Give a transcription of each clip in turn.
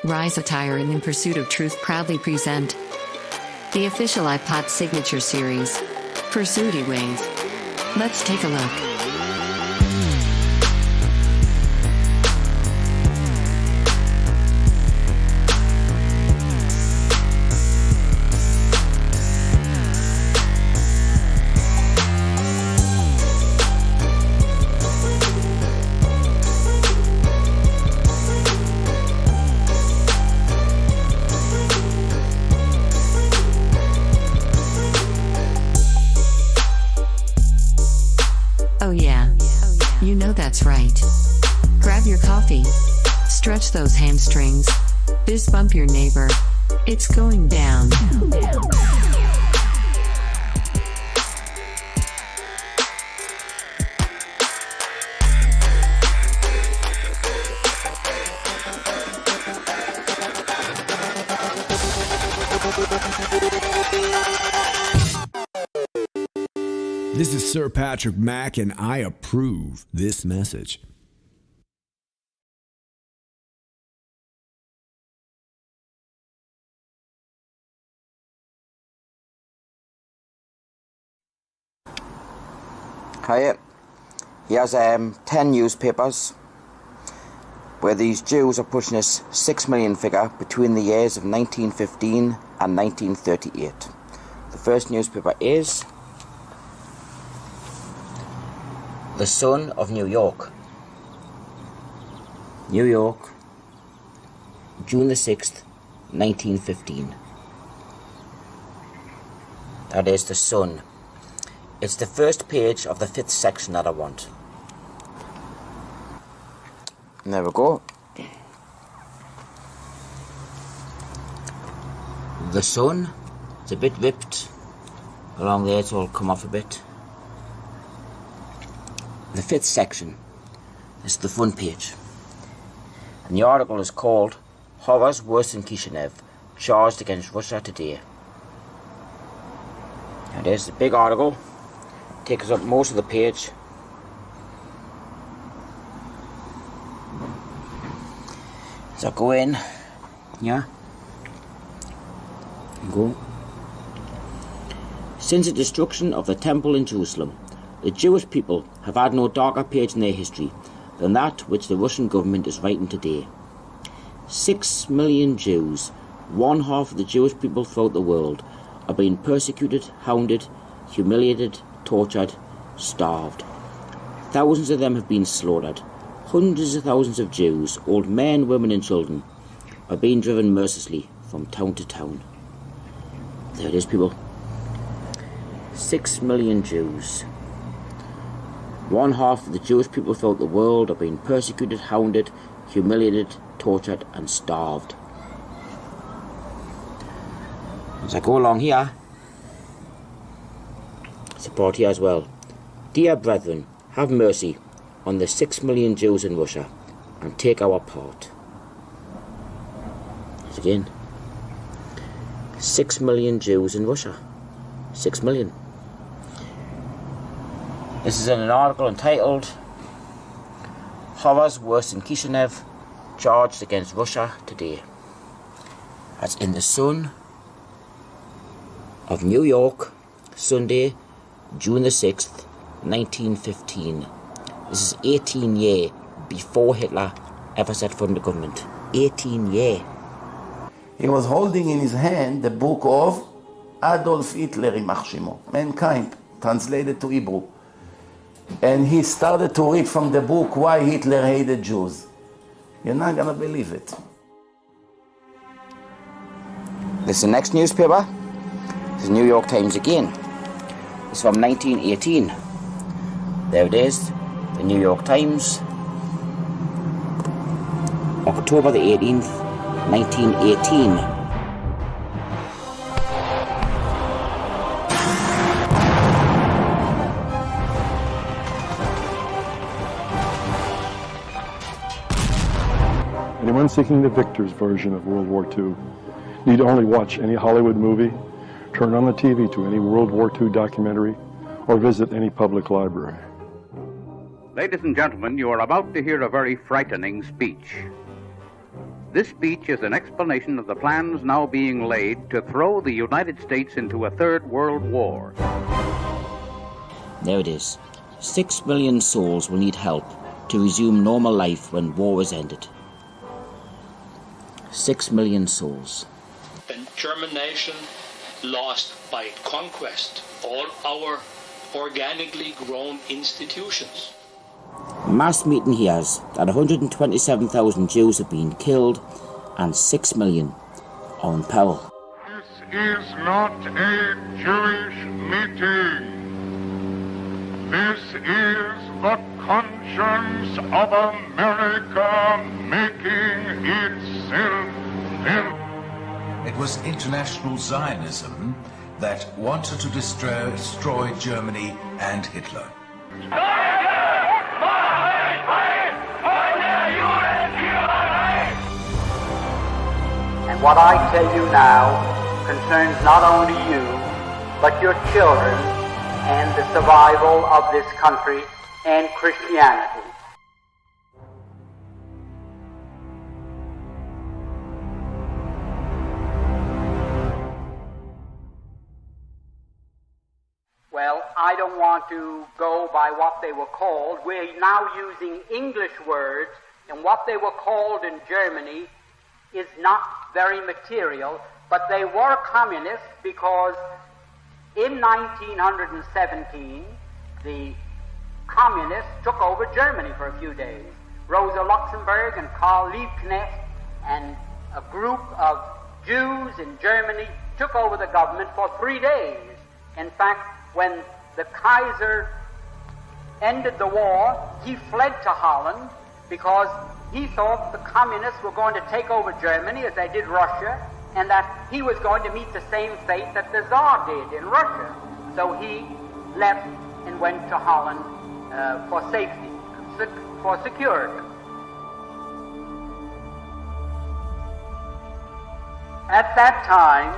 Rise Attire and In Pursuit of Truth proudly present the official IPOT Signature Series, Pursuity Wave. Let's take a look. Oh yeah, you know that's right. Grab your coffee, stretch those hamstrings, fist bump your neighbor. It's going down. This is Sir Patrick Mack, and I approve this message. Hiya. Here's 10 newspapers where these Jews are pushing this 6 million figure between the years of 1915 and 1938. The first newspaper is The Sun of New York. New York, June the 6th, 1915. That is The Sun. It's the first page of the 5th section that I want. And there we go. The Sun, it's a bit ripped along there, it's all come off a bit. The 5th section is the front page. And the article is called Horrors Worse in Kishinev, Charged Against Russia Today. And there's the big article. Takes up most of the page. So go in. Yeah. Go. Since the destruction of the temple in Jerusalem, the Jewish people have had no darker page in their history than that which the Russian government is writing today. 6 million Jews, one half of the Jewish people throughout the world, are being persecuted, hounded, humiliated, tortured, starved. Thousands of them have been slaughtered. Hundreds of thousands of Jews, old men, women and children, are being driven mercilessly from town to town. There it is, people. 6 million Jews. One half of the Jewish people throughout the world are being persecuted, hounded, humiliated, tortured and starved. As I go along here, support here as well. Dear brethren, have mercy on the 6 million Jews in Russia and take our part. Once again, 6 million Jews in Russia. 6 million. This is in an article entitled Horrors Worse in Kishinev, Charged Against Russia Today. That's in the Sun of New York, Sunday, June the 6th, 1915. This is 18 years before Hitler ever set foot in the government. 18 years. He was holding in his hand the book of Adolf Hitler, Ymach Shemo, Mankind, translated to Hebrew. And he started to read from the book why Hitler hated Jews. You're not going to believe it. This is the next newspaper. This is New York Times again. It's from 1918. There it is, the New York Times. October the 18th, 1918. Anyone seeking the victor's version of World War II need only watch any Hollywood movie, turn on the TV to any World War II documentary, or visit any public library. Ladies and gentlemen, you are about to hear a very frightening speech. This speech is an explanation of the plans now being laid to throw the United States into a third world war. There it is. 6 million souls will need help to resume normal life when war is ended. 6 million souls. And German nation lost by conquest all our organically grown institutions. Mass meeting he has that 127,000 Jews have been killed and 6 million are in peril. This is not a Jewish meeting. This is the conscience of America making itself felt. It was international Zionism that wanted to destroy Germany and Hitler. And what I tell you now concerns not only you, but your children and the survival of this country and Christianity. Well, I don't want to go by what they were called. We're now using English words, and what they were called in Germany is not very material, but they were communists because in 1917, the communists took over Germany for a few days. Rosa Luxemburg and Karl Liebknecht and a group of Jews in Germany took over the government for 3 days. In fact, when the Kaiser ended the war, he fled to Holland because he thought the communists were going to take over Germany as they did Russia, and that he was going to meet the same fate that the Tsar did in Russia. So he left and went to Holland for safety, for security. At that time,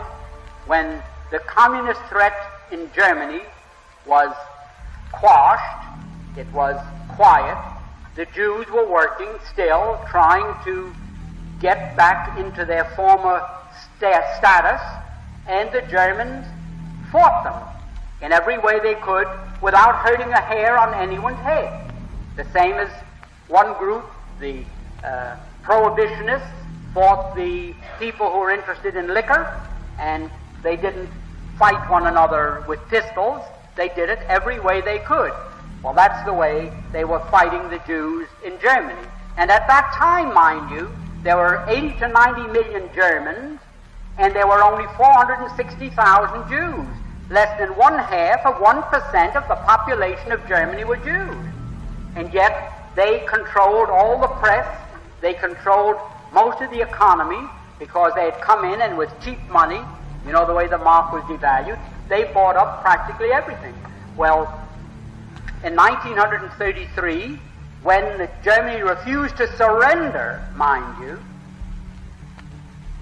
when the communist threat in Germany was quashed, it was quiet, the Jews were working still, trying to get back into their former status, and the Germans fought them in every way they could without hurting a hair on anyone's head. The same as one group, the prohibitionists, fought the people who were interested in liquor, and they didn't fight one another with pistols. They did it every way they could. Well, that's the way they were fighting the Jews in Germany. And at that time, mind you, there were 80 to 90 million Germans, and there were only 460,000 Jews. Less than 1/2% of the population of Germany were Jews. And yet, they controlled all the press, they controlled most of the economy, because they had come in and with cheap money, you know the way the mark was devalued, they bought up practically everything. Well, in 1933, when Germany refused to surrender, mind you,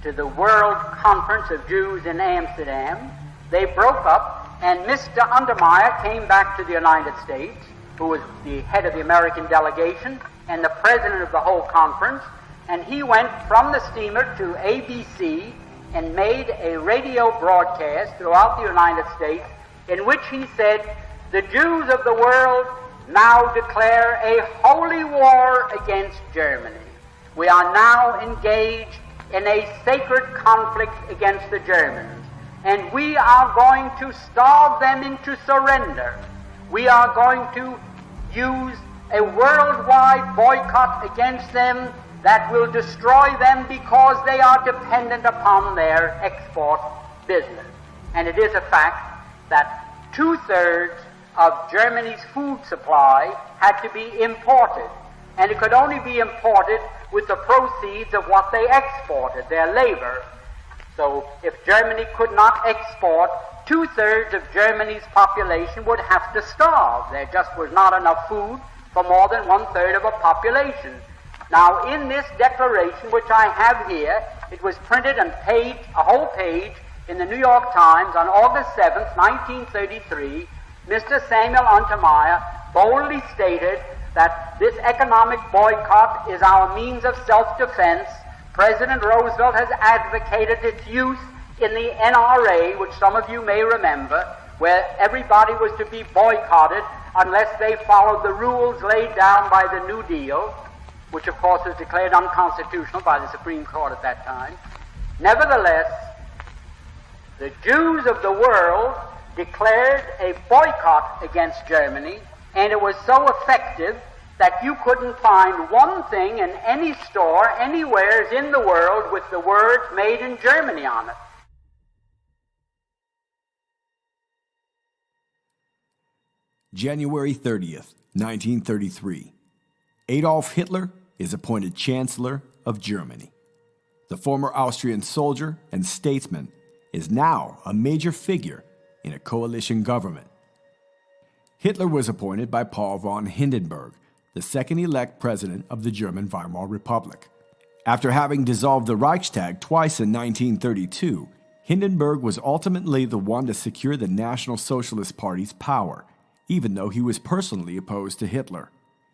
to the World Conference of Jews in Amsterdam, they broke up, and Mr. Undermeyer came back to the United States, who was the head of the American delegation and the president of the whole conference, and he went from the steamer to ABC and made a radio broadcast throughout the United States in which he said, "The Jews of the world now declare a holy war against Germany. We are now engaged in a sacred conflict against the Germans, and we are going to starve them into surrender. We are going to use a worldwide boycott against them that will destroy them because they are dependent upon their export business." And it is a fact that 2/3 of Germany's food supply had to be imported, and it could only be imported with the proceeds of what they exported, their labor. So if Germany could not export, 2/3 of Germany's population would have to starve. There just was not enough food for more than 1/3 of a population. Now, in this declaration, which I have here, it was printed and a whole page, in the New York Times on August 7th, 1933, Mr. Samuel Untermeyer boldly stated that this economic boycott is our means of self-defense President Roosevelt has advocated its use in the NRA, which some of you may remember, where everybody was to be boycotted unless they followed the rules laid down by the New Deal, which of course was declared unconstitutional by the Supreme Court at that time. Nevertheless, the Jews of the world declared a boycott against Germany, and it was so effective that you couldn't find one thing in any store anywhere in the world with the words "Made in Germany" on it. January 30th, 1933. Adolf Hitler is appointed Chancellor of Germany. The former Austrian soldier and statesman is now a major figure in a coalition government. Hitler was appointed by Paul von Hindenburg, the second-elect president of the German Weimar Republic. After having dissolved the Reichstag twice in 1932, Hindenburg was ultimately the one to secure the National Socialist Party's power, even though he was personally opposed to Hitler.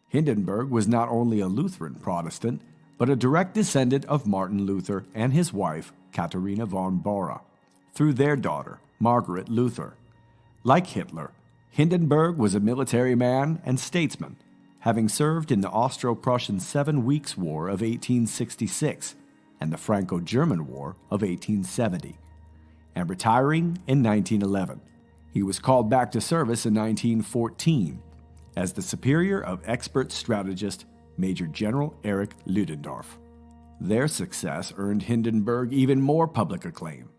Hindenburg was not only a Lutheran Protestant, but a direct descendant of Martin Luther and his wife, Katharina von Bora, through their daughter, Margaret Luther. Like Hitler, Hindenburg was a military man and statesman, having served in the Austro-Prussian 7 Weeks' War of 1866 and the Franco-German War of 1870, and retiring in 1911. He was called back to service in 1914 as the superior of expert strategist Major General Erich Ludendorff. Their success earned Hindenburg even more public acclaim,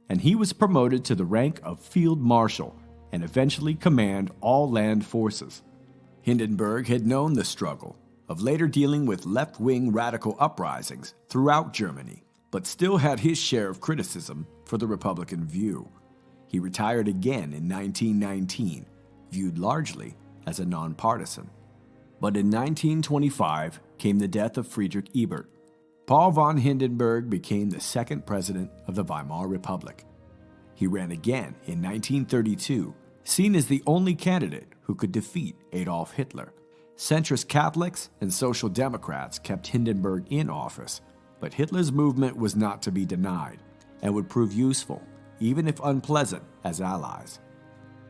and he was promoted to the rank of Field Marshal and eventually command all land forces. Hindenburg had known the struggle of later dealing with left-wing radical uprisings throughout Germany, but still had his share of criticism for the Republican view. He retired again in 1919, viewed largely as a nonpartisan. But in 1925 came the death of Friedrich Ebert. Paul von Hindenburg became the second president of the Weimar Republic. He ran again in 1932, seen as the only candidate who could defeat Adolf Hitler. Centrist Catholics and Social Democrats kept Hindenburg in office, but Hitler's movement was not to be denied and would prove useful, even if unpleasant, as allies.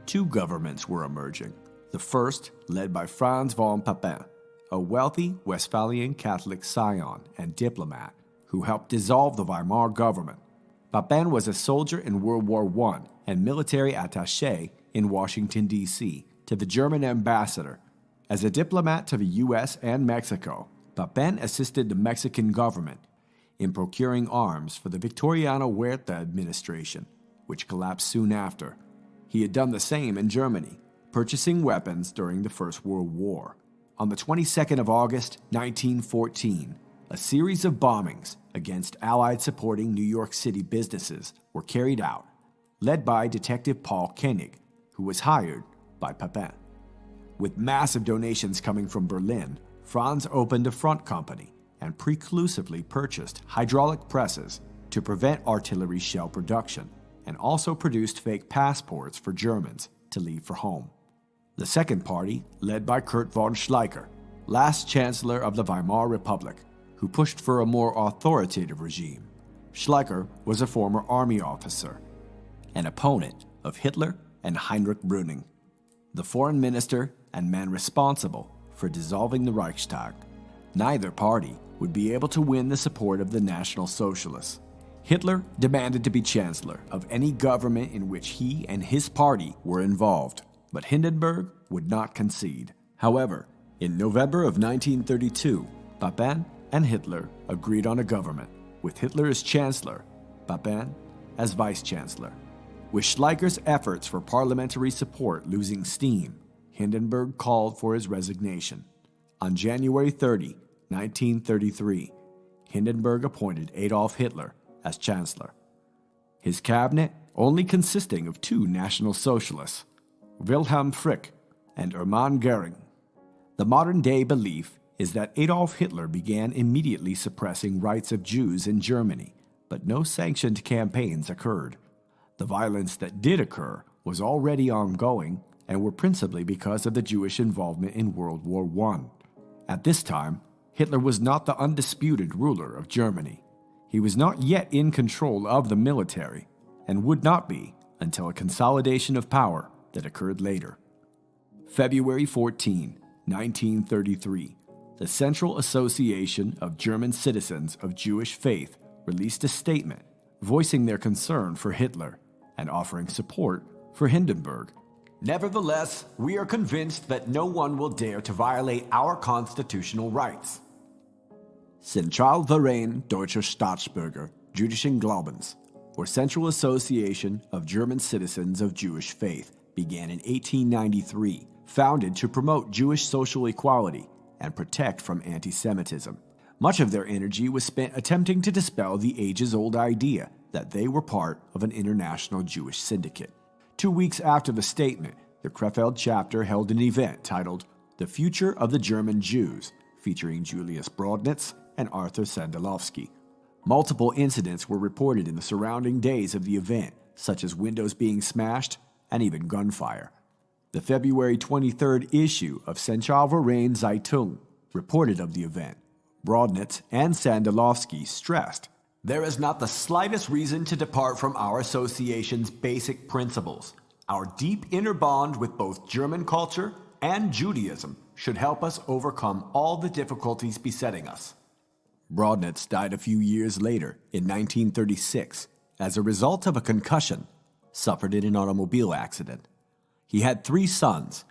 2 governments were emerging. The first, led by Franz von Papen, a wealthy Westphalian Catholic scion and diplomat who helped dissolve the Weimar government. Papen was a soldier in World War I and military attaché in Washington, D.C., to the German ambassador. As a diplomat to the U.S. and Mexico, Papen assisted the Mexican government in procuring arms for the Victoriano Huerta administration, which collapsed soon after. He had done the same in Germany, purchasing weapons during the First World War. On the 22nd of August, 1914, a series of bombings against Allied-supporting New York City businesses were carried out, led by Detective Paul Koenig, who was hired by Papen. With massive donations coming from Berlin, Franz opened a front company and preclusively purchased hydraulic presses to prevent artillery shell production, and also produced fake passports for Germans to leave for home. The second party, led by Kurt von Schleicher, last Chancellor of the Weimar Republic, who pushed for a more authoritative regime. Schleicher was a former army officer, an opponent of Hitler and Heinrich Brüning, the foreign minister and man responsible for dissolving the Reichstag. Neither party would be able to win the support of the National Socialists. Hitler demanded to be chancellor of any government in which he and his party were involved, but Hindenburg would not concede. However, in November of 1932, Papen and Hitler agreed on a government, with Hitler as chancellor, Papen as vice-chancellor. With Schleicher's efforts for parliamentary support losing steam, Hindenburg called for his resignation. On January 30, 1933, Hindenburg appointed Adolf Hitler as chancellor. His cabinet only consisting of 2 National Socialists, Wilhelm Frick and Hermann Göring. The modern-day belief is that Adolf Hitler began immediately suppressing rights of Jews in Germany, but no sanctioned campaigns occurred. The violence that did occur was already ongoing and were principally because of the Jewish involvement in World War I. At this time, Hitler was not the undisputed ruler of Germany. He was not yet in control of the military, and would not be until a consolidation of power that occurred later. February 14, 1933, the Central Association of German Citizens of Jewish Faith released a statement voicing their concern for Hitler and offering support for Hindenburg. Nevertheless, we are convinced that no one will dare to violate our constitutional rights. Zentralverein Deutscher Staatsbürger Jüdischen Glaubens, or Central Association of German Citizens of Jewish Faith, began in 1893, founded to promote Jewish social equality and protect from anti-Semitism. Much of their energy was spent attempting to dispel the ages-old idea that they were part of an international Jewish syndicate. 2 weeks after the statement, the Krefeld chapter held an event titled The Future of the German Jews, featuring Julius Brodnitz and Arthur Sandelovsky. Multiple incidents were reported in the surrounding days of the event, such as windows being smashed and even gunfire. The February 23rd issue of Zentralverein Zeitung reported of the event. Brodnitz and Sandelovsky stressed, "There is not the slightest reason to depart from our association's basic principles. Our deep inner bond with both German culture and Judaism should help us overcome all the difficulties besetting us." Brodnitz died a few years later, in 1936, as a result of a concussion suffered in an automobile accident. He had 3 sons,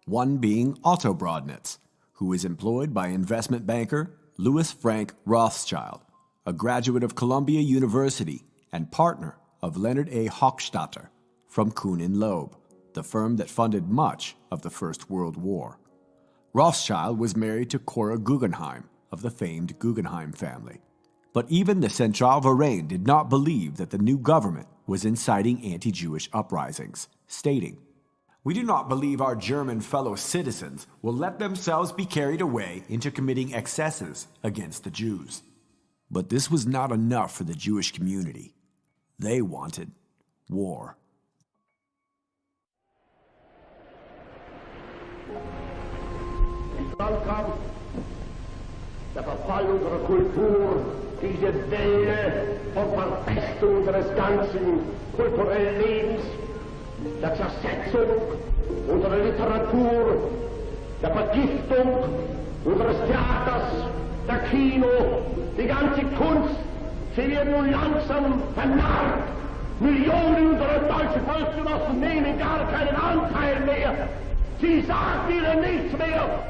one being Otto Brodnitz, who was employed by investment banker Louis Frank Rothschild, a graduate of Columbia University and partner of Leonard A. Hochstadter from Kuhn and Loeb, the firm that funded much of the First World War. Rothschild was married to Cora Guggenheim of the famed Guggenheim family. But even the Zentralverein did not believe that the new government was inciting anti-Jewish uprisings, stating, "We do not believe our German fellow citizens will let themselves be carried away into committing excesses against the Jews." But this was not enough for the Jewish community. They wanted war. Der Verfall unserer Kultur, diese Welle von Verpestung unseres ganzen kulturellen Lebens, der Zersetzung unserer Literatur, der Vergiftung unseres Theaters, der Kino, die ganze Kunst, sie wird nun langsam vernarrt. Millionen unserer deutschen Volksgenossen nehmen gar keinen Anteil mehr. Sie sagen ihnen nichts mehr.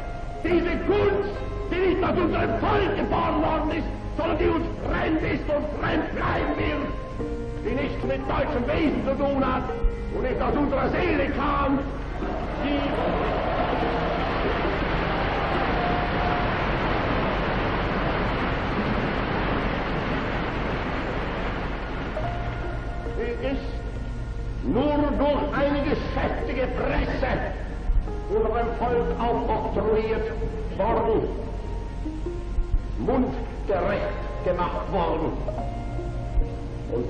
Diese Kunst, die nicht aus unserem Volk geboren worden ist, sondern die uns fremd ist und fremd bleiben wird, die nichts mit deutschem Wesen zu tun hat und nicht aus unserer Seele kam, die ist nur durch eine geschäftige Presse unserem Volk aufoktroyiert worden, mundgerecht gemacht worden. Und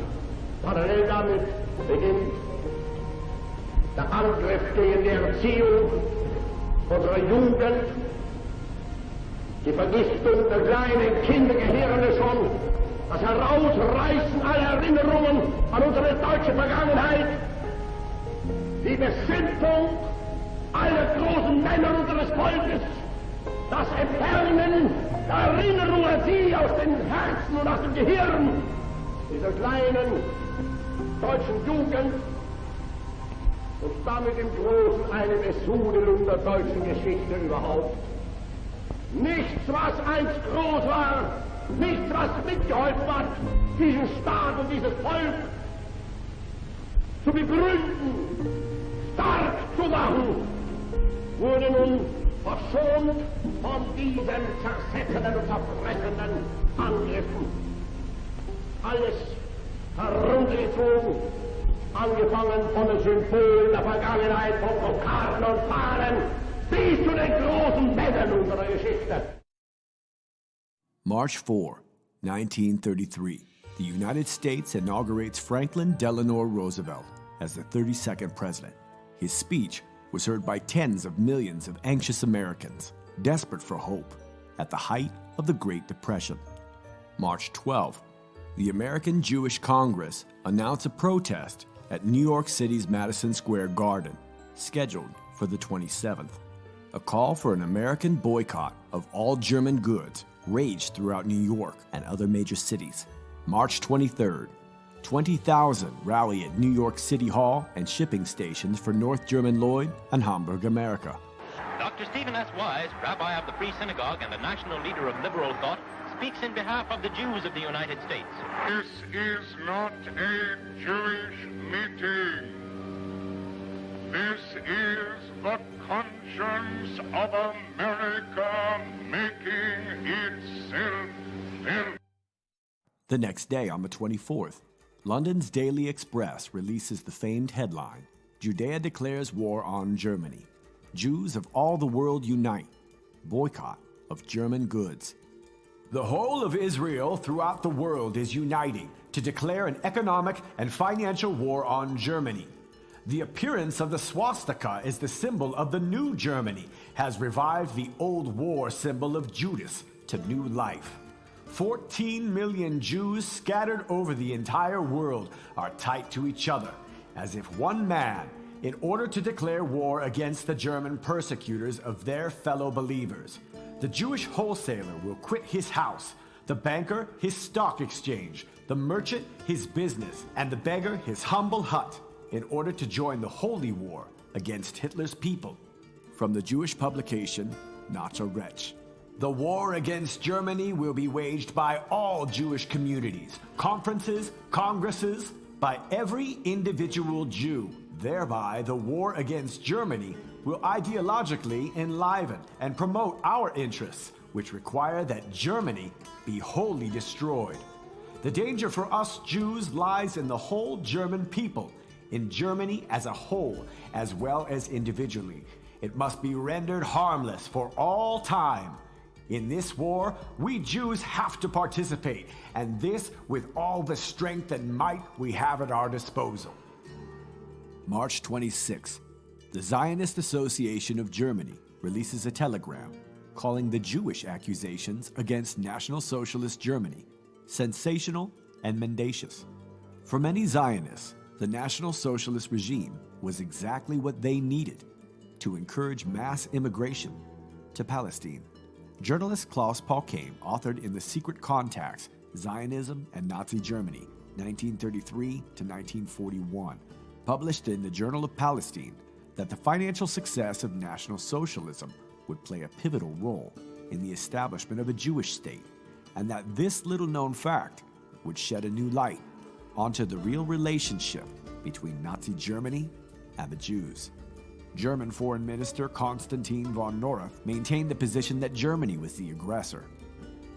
parallel damit beginnt der Angriff gegen die Erziehung unserer Jugend, die Vergiftung der kleinen Kindergehirne schon, das Herausreißen aller Erinnerungen an unsere deutsche Vergangenheit, die Beschimpfung aller großen Männer unseres Volkes, das Entfernen der Erinnerung an sie aus den Herzen und aus dem Gehirn dieser kleinen deutschen Jugend und damit im Großen eine Besudelung der deutschen Geschichte überhaupt. Nichts, was einst groß war, nichts, was mitgeholfen hat, diesen Staat und dieses Volk zu begründen, stark zu machen, wurde nun verschont von diesen zersetzenden und zerfressenden Angriffen. Alles heruntergezogen, angefangen von den Symbolen der Vergangenheit, von Kokarden und Fahnen, bis zu den großen Männern unserer Geschichte. March 4, 1933, the United States inaugurates Franklin Delano Roosevelt as the 32nd president. His speech was heard by tens of millions of anxious Americans, desperate for hope, at the height of the Great Depression. March 12, the American Jewish Congress announced a protest at New York City's Madison Square Garden, scheduled for the 27th. A call for an American boycott of all German goods raged throughout New York and other major cities. March 23rd, 20,000 rally at New York City Hall and shipping stations for North German Lloyd and Hamburg, America. Dr. Stephen S. Wise, rabbi of the Free Synagogue and a national leader of liberal thought, speaks in behalf of the Jews of the United States. This is not a Jewish meeting. This is the conscience of America making itself felt. The next day, on the 24th, London's Daily Express releases the famed headline, "Judea declares war on Germany. Jews of all the world unite. Boycott of German goods." The whole of Israel throughout the world is uniting to declare an economic and financial war on Germany. The appearance of the swastika as the symbol of the new Germany has revived the old war symbol of Judas to new life. 14 million Jews scattered over the entire world are tied to each other, as if one man, in order to declare war against the German persecutors of their fellow believers. The Jewish wholesaler will quit his house, the banker his stock exchange, the merchant his business, and the beggar his humble hut, in order to join the holy war against Hitler's people. From the Jewish publication, Not a Wretch. The war against Germany will be waged by all Jewish communities, conferences, congresses, by every individual Jew. Thereby, the war against Germany will ideologically enliven and promote our interests, which require that Germany be wholly destroyed. The danger for us Jews lies in the whole German people, in Germany as a whole, as well as individually. It must be rendered harmless for all time. In this war, we Jews have to participate, and this with all the strength and might we have at our disposal. March 26, the Zionist Association of Germany releases a telegram calling the Jewish accusations against National Socialist Germany sensational and mendacious. For many Zionists, the National Socialist regime was exactly what they needed to encourage mass immigration to Palestine. Journalist Klaus Polkehn authored in The Secret Contacts, Zionism and Nazi Germany, 1933 to 1941, published in the Journal of Palestine, that the financial success of National Socialism would play a pivotal role in the establishment of a Jewish state, and that this little-known fact would shed a new light onto the real relationship between Nazi Germany and the Jews. German Foreign Minister Konstantin von Neurath maintained the position that Germany was the aggressor.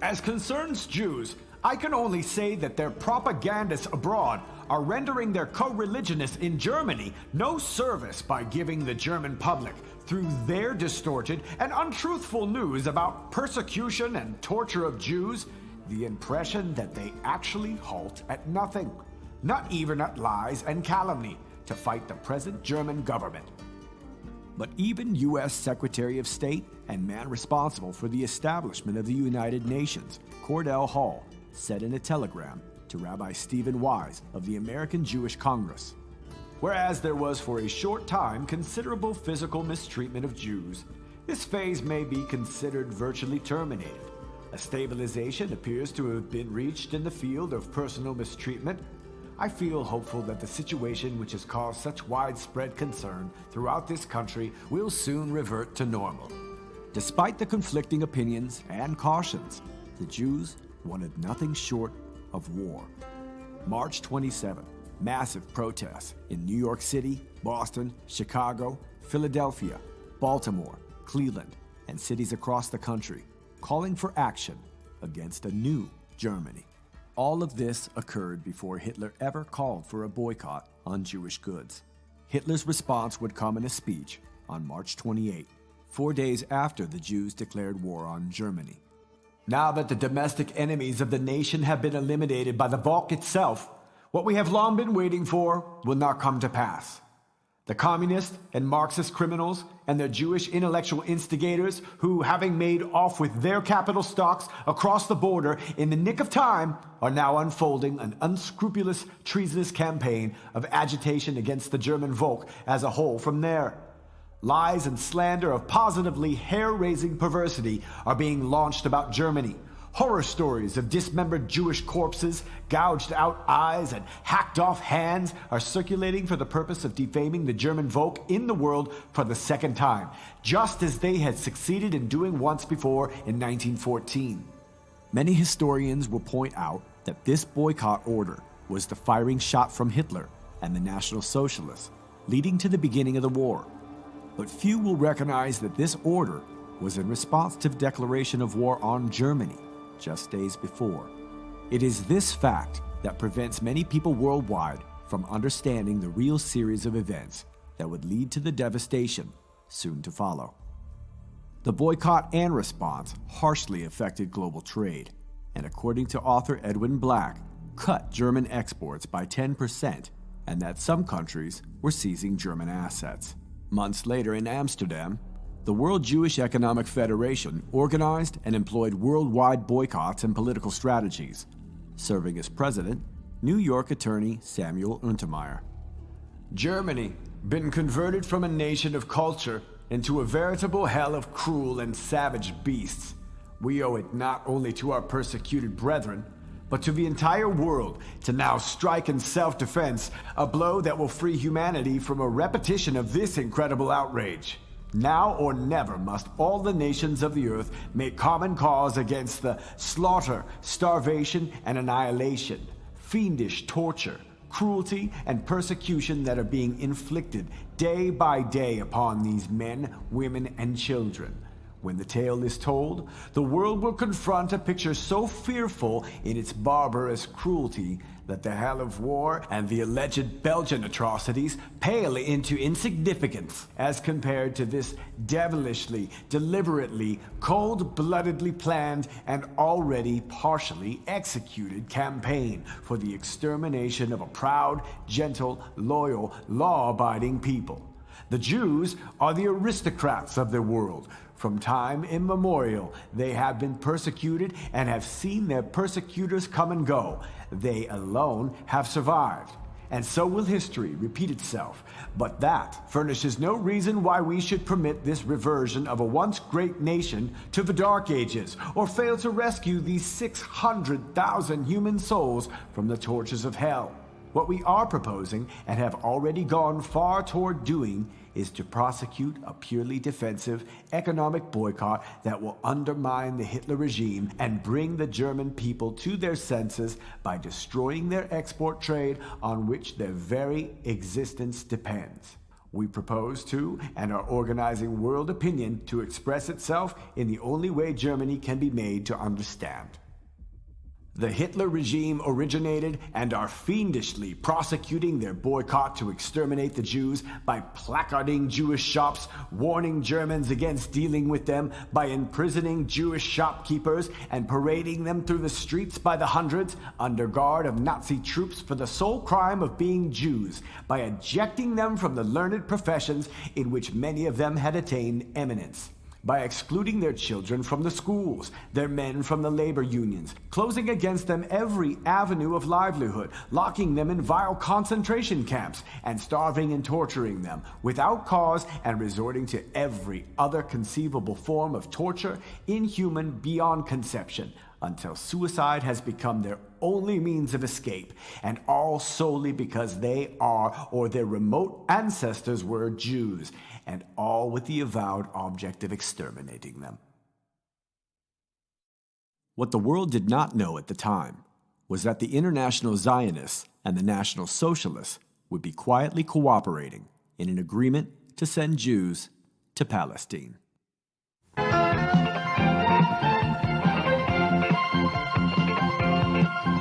As concerns Jews, I can only say that their propagandists abroad are rendering their co-religionists in Germany no service by giving the German public, through their distorted and untruthful news about persecution and torture of Jews, the impression that they actually halt at nothing, not even at lies and calumny, to fight the present German government. But even U.S. Secretary of State and man responsible for the establishment of the United Nations, Cordell Hull, said in a telegram to Rabbi Stephen Wise of the American Jewish Congress, "Whereas there was for a short time considerable physical mistreatment of Jews, this phase may be considered virtually terminated. A stabilization appears to have been reached in the field of personal mistreatment. I feel hopeful that the situation which has caused such widespread concern throughout this country will soon revert to normal." Despite the conflicting opinions and cautions, the Jews wanted nothing short of war. March 27, massive protests in New York City, Boston, Chicago, Philadelphia, Baltimore, Cleveland, and cities across the country, calling for action against a new Germany. All of this occurred before Hitler ever called for a boycott on Jewish goods. Hitler's response would come in a speech on March 28, 4 days after the Jews declared war on Germany. Now that the domestic enemies of the nation have been eliminated by the Volk itself, what we have long been waiting for will not come to pass. The communist and Marxist criminals and their Jewish intellectual instigators who, having made off with their capital stocks across the border in the nick of time, are now unfolding an unscrupulous, treasonous campaign of agitation against the German Volk as a whole from there. Lies and slander of positively hair-raising perversity are being launched about Germany. Horror stories of dismembered Jewish corpses, gouged out eyes, and hacked off hands are circulating for the purpose of defaming the German Volk in the world for the second time, just as they had succeeded in doing once before in 1914. Many historians will point out that this boycott order was the firing shot from Hitler and the National Socialists, leading to the beginning of the war. But few will recognize that this order was in response to the declaration of war on Germany just days before. It is this fact that prevents many people worldwide from understanding the real series of events that would lead to the devastation soon to follow. The boycott and response harshly affected global trade, and according to author Edwin Black, cut German exports by 10%, and that some countries were seizing German assets. Months later in Amsterdam, the World Jewish Economic Federation organized and employed worldwide boycotts and political strategies. Serving as president, New York attorney Samuel Untermyer. Germany, been converted from a nation of culture into a veritable hell of cruel and savage beasts. We owe it not only to our persecuted brethren, but to the entire world to now strike in self-defense a blow that will free humanity from a repetition of this incredible outrage. Now or never must all the nations of the earth make common cause against the slaughter, starvation, and annihilation, fiendish torture, cruelty, and persecution that are being inflicted day by day upon these men, women, and children. When the tale is told, the world will confront a picture so fearful in its barbarous cruelty that the hell of war and the alleged Belgian atrocities pale into insignificance as compared to this devilishly, deliberately, cold-bloodedly planned and already partially executed campaign for the extermination of a proud, gentle, loyal, law-abiding people. The Jews are the aristocrats of their world. From time immemorial, they have been persecuted and have seen their persecutors come and go. They alone have survived. And so will history repeat itself. But that furnishes no reason why we should permit this reversion of a once great nation to the Dark Ages, or fail to rescue these 600,000 human souls from the tortures of hell. What we are proposing, and have already gone far toward doing, is to prosecute a purely defensive economic boycott that will undermine the Hitler regime and bring the German people to their senses by destroying their export trade on which their very existence depends. We propose to, and are organizing world opinion to express itself in the only way Germany can be made to understand. The Hitler regime originated and are fiendishly prosecuting their boycott to exterminate the Jews by placarding Jewish shops, warning Germans against dealing with them, by imprisoning Jewish shopkeepers and parading them through the streets by the hundreds under guard of Nazi troops for the sole crime of being Jews, by ejecting them from the learned professions in which many of them had attained eminence, by excluding their children from the schools, their men from the labor unions, closing against them every avenue of livelihood, locking them in vile concentration camps, and starving and torturing them without cause, and resorting to every other conceivable form of torture, inhuman beyond conception, until suicide has become their only means of escape, and all solely because they are, or their remote ancestors were, Jews, and all with the avowed object of exterminating them. What the world did not know at the time was that the International Zionists and the National Socialists would be quietly cooperating in an agreement to send Jews to Palestine.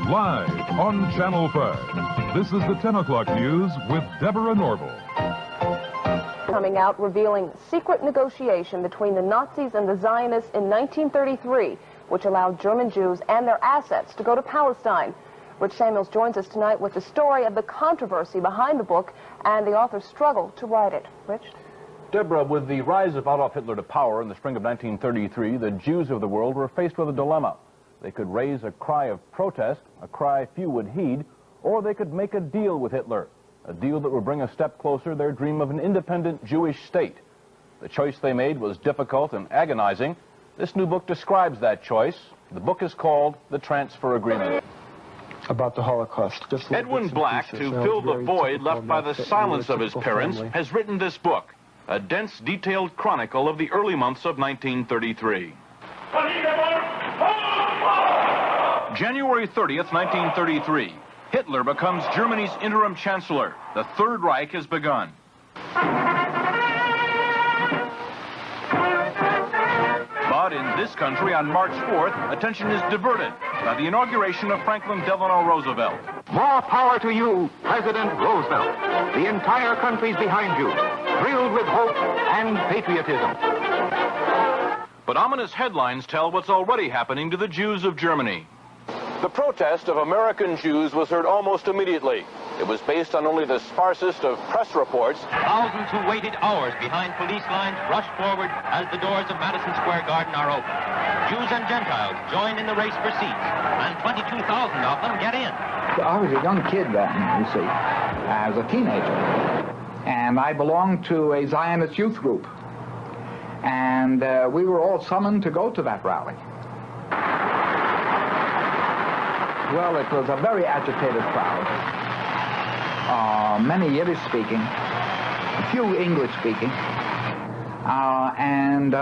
Live on Channel 5, this is the 10 o'clock news with Deborah Norville. Coming out revealing secret negotiation between the Nazis and the Zionists in 1933, which allowed German Jews and their assets to go to Palestine. Rich Samuels joins us tonight with the story of the controversy behind the book and the author's struggle to write it. Rich? Deborah, with the rise of Adolf Hitler to power in the spring of 1933, the Jews of the world were faced with a dilemma. They could raise a cry of protest, a cry few would heed, or they could make a deal with Hitler, a deal that would bring a step closer their dream of an independent Jewish state. The choice they made was difficult and agonizing. This new book describes that choice. The book is called The Transfer Agreement. About the Holocaust. Edwin Black, to fill the void left by the silence of his parents, has written this book, a dense, detailed chronicle of the early months of 1933. January 30th, 1933. Hitler becomes Germany's interim chancellor. The Third Reich has begun. But in this country, on March 4th, attention is diverted by the inauguration of Franklin Delano Roosevelt. More power to you, President Roosevelt. The entire country's behind you, thrilled with hope and patriotism. But ominous headlines tell what's already happening to the Jews of Germany. The protest of American Jews was heard almost immediately. It was based on only the sparsest of press reports. Thousands who waited hours behind police lines rush forward as the doors of Madison Square Garden are open. Jews and Gentiles join in the race for seats, and 22,000 of them get in. I was a young kid then, you see, as a teenager, and I belonged to a Zionist youth group, and we were all summoned to go to that rally. Well, it was a very agitated crowd. Many Yiddish speaking, a few English speaking, and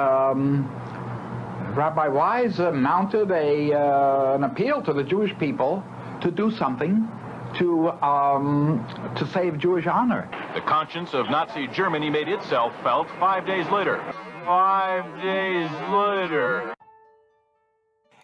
Rabbi Wise mounted an appeal to the Jewish people to do something to save Jewish honor. The conscience of Nazi Germany made itself felt 5 days later. 5 days later.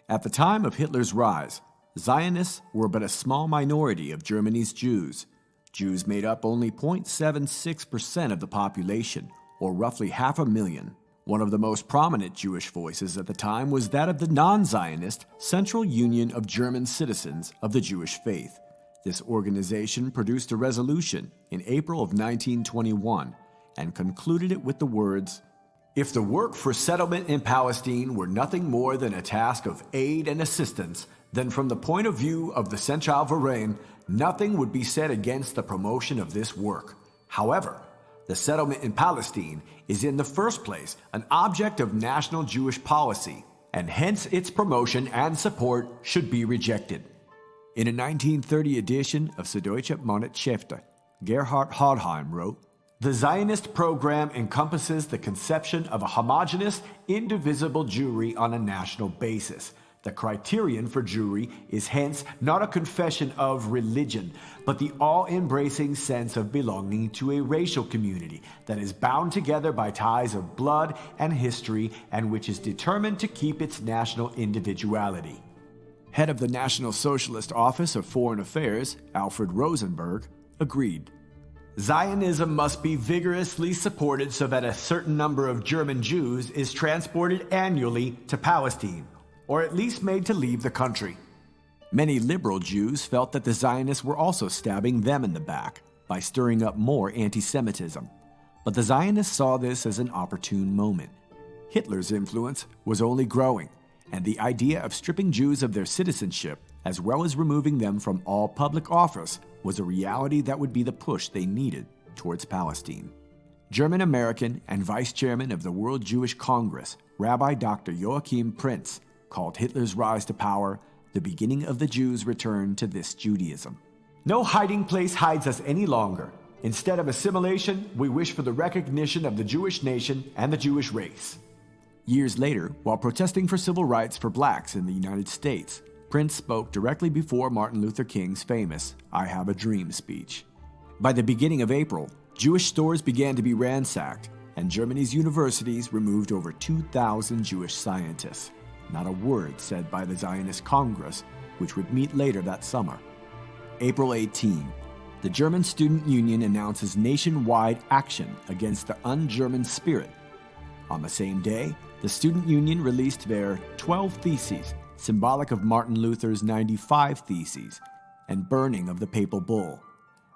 At the time of Hitler's rise, Zionists were but a small minority of Germany's Jews. Jews made up only 0.76% of the population, or roughly 500,000. One of the most prominent Jewish voices at the time was that of the non-Zionist Central Union of German Citizens of the Jewish Faith. This organization produced a resolution in April of 1921 and concluded it with the words, "If the work for settlement in Palestine were nothing more than a task of aid and assistance, then from the point of view of the Central Verein, nothing would be said against the promotion of this work. However, the settlement in Palestine is in the first place an object of national Jewish policy, and hence its promotion and support should be rejected." In a 1930 edition of Süddeutsche Monatshefte, Gerhard Hodheim wrote, "The Zionist program encompasses the conception of a homogeneous, indivisible Jewry on a national basis. The criterion for Jewry is hence not a confession of religion, but the all-embracing sense of belonging to a racial community that is bound together by ties of blood and history and which is determined to keep its national individuality." Head of the National Socialist Office of Foreign Affairs, Alfred Rosenberg, agreed. "Zionism must be vigorously supported so that a certain number of German Jews is transported annually to Palestine, or at least made to leave the country." Many liberal Jews felt that the Zionists were also stabbing them in the back by stirring up more anti-Semitism. But the Zionists saw this as an opportune moment. Hitler's influence was only growing, and the idea of stripping Jews of their citizenship, as well as removing them from all public office, was a reality that would be the push they needed towards Palestine. German-American and vice chairman of the World Jewish Congress, Rabbi Dr. Joachim Prinz, called Hitler's rise to power the beginning of the Jews' return to this Judaism. "No hiding place hides us any longer. Instead of assimilation, we wish for the recognition of the Jewish nation and the Jewish race." Years later, while protesting for civil rights for blacks in the United States, Prince spoke directly before Martin Luther King's famous "I Have a Dream" speech. By the beginning of April, Jewish stores began to be ransacked, and Germany's universities removed over 2,000 Jewish scientists. Not a word said by the Zionist Congress, which would meet later that summer. April 18, the German Student Union announces nationwide action against the un-German spirit. On the same day, the Student Union released their 12 Theses, symbolic of Martin Luther's 95 Theses, and burning of the papal bull.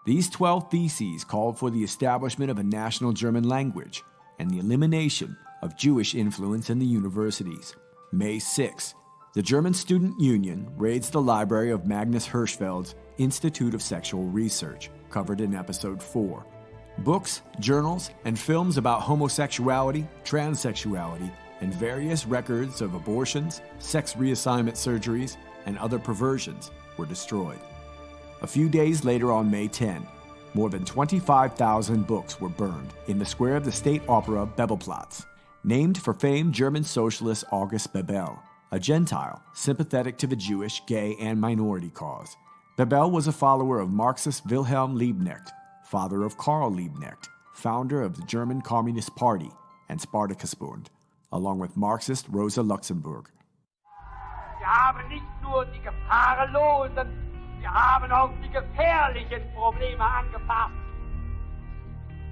These 12 theses called for the establishment of a national German language and the elimination of Jewish influence in the universities. May 6, the German Student Union raids the library of Magnus Hirschfeld's Institute of Sexual Research, covered in Episode 4. Books, journals, and films about homosexuality, transsexuality, and various records of abortions, sex reassignment surgeries, and other perversions were destroyed. A few days later on May 10, more than 25,000 books were burned in the square of the State Opera Bebelplatz, named for famed German socialist August Bebel, a Gentile sympathetic to the Jewish, gay, and minority cause. Bebel was a follower of Marxist Wilhelm Liebknecht, father of Karl Liebknecht, founder of the German Communist Party and Spartacusbund, along with Marxist Rosa Luxemburg. Wir haben nicht nur die gefahrlosen, wir haben auch die gefährlichen Probleme angepasst.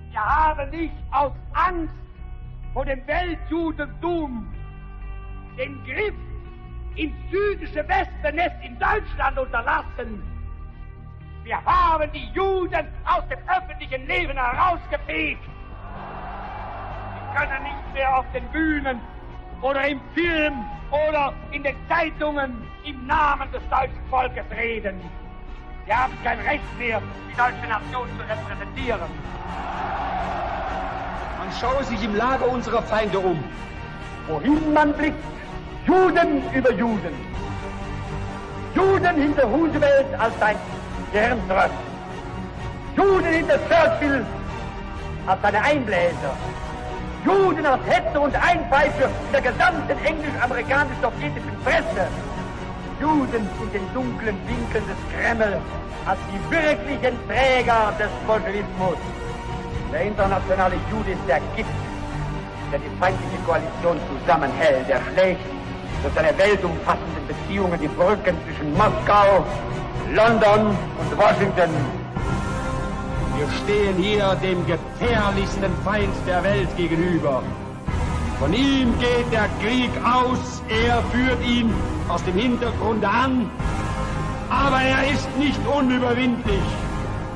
Wir haben nicht aus Angst vor dem Weltjudentum den Griff ins jüdische Wespennest in Deutschland unterlassen. Wir haben die Juden aus dem öffentlichen Leben herausgefegt. Sie können nicht mehr auf den Bühnen oder im Film oder in den Zeitungen im Namen des deutschen Volkes reden. Sie haben kein Recht mehr, die deutsche Nation zu repräsentieren. Man schaue sich im Lager unserer Feinde um. Wohin man blickt, Juden über Juden. Juden hinter Roosevelt als sein Gehirntröst. Juden hinter Churchill als seine Einbläser. Juden als Hetzer und Einpfeifer in der gesamten englisch-amerikanisch-sowjetischen Presse. Juden in den dunklen Winkeln des Kreml als die wirklichen Träger des Bolschewismus. Der internationale Jude ist der Gift, der die feindliche Koalition zusammenhält. Der schlägt durch seine weltumfassenden Beziehungen die Brücken zwischen Moskau, London und Washington. Wir stehen hier dem gefährlichsten Feind der Welt gegenüber. Von ihm geht der Krieg aus, er führt ihn aus dem Hintergrund an, aber er ist nicht unüberwindlich.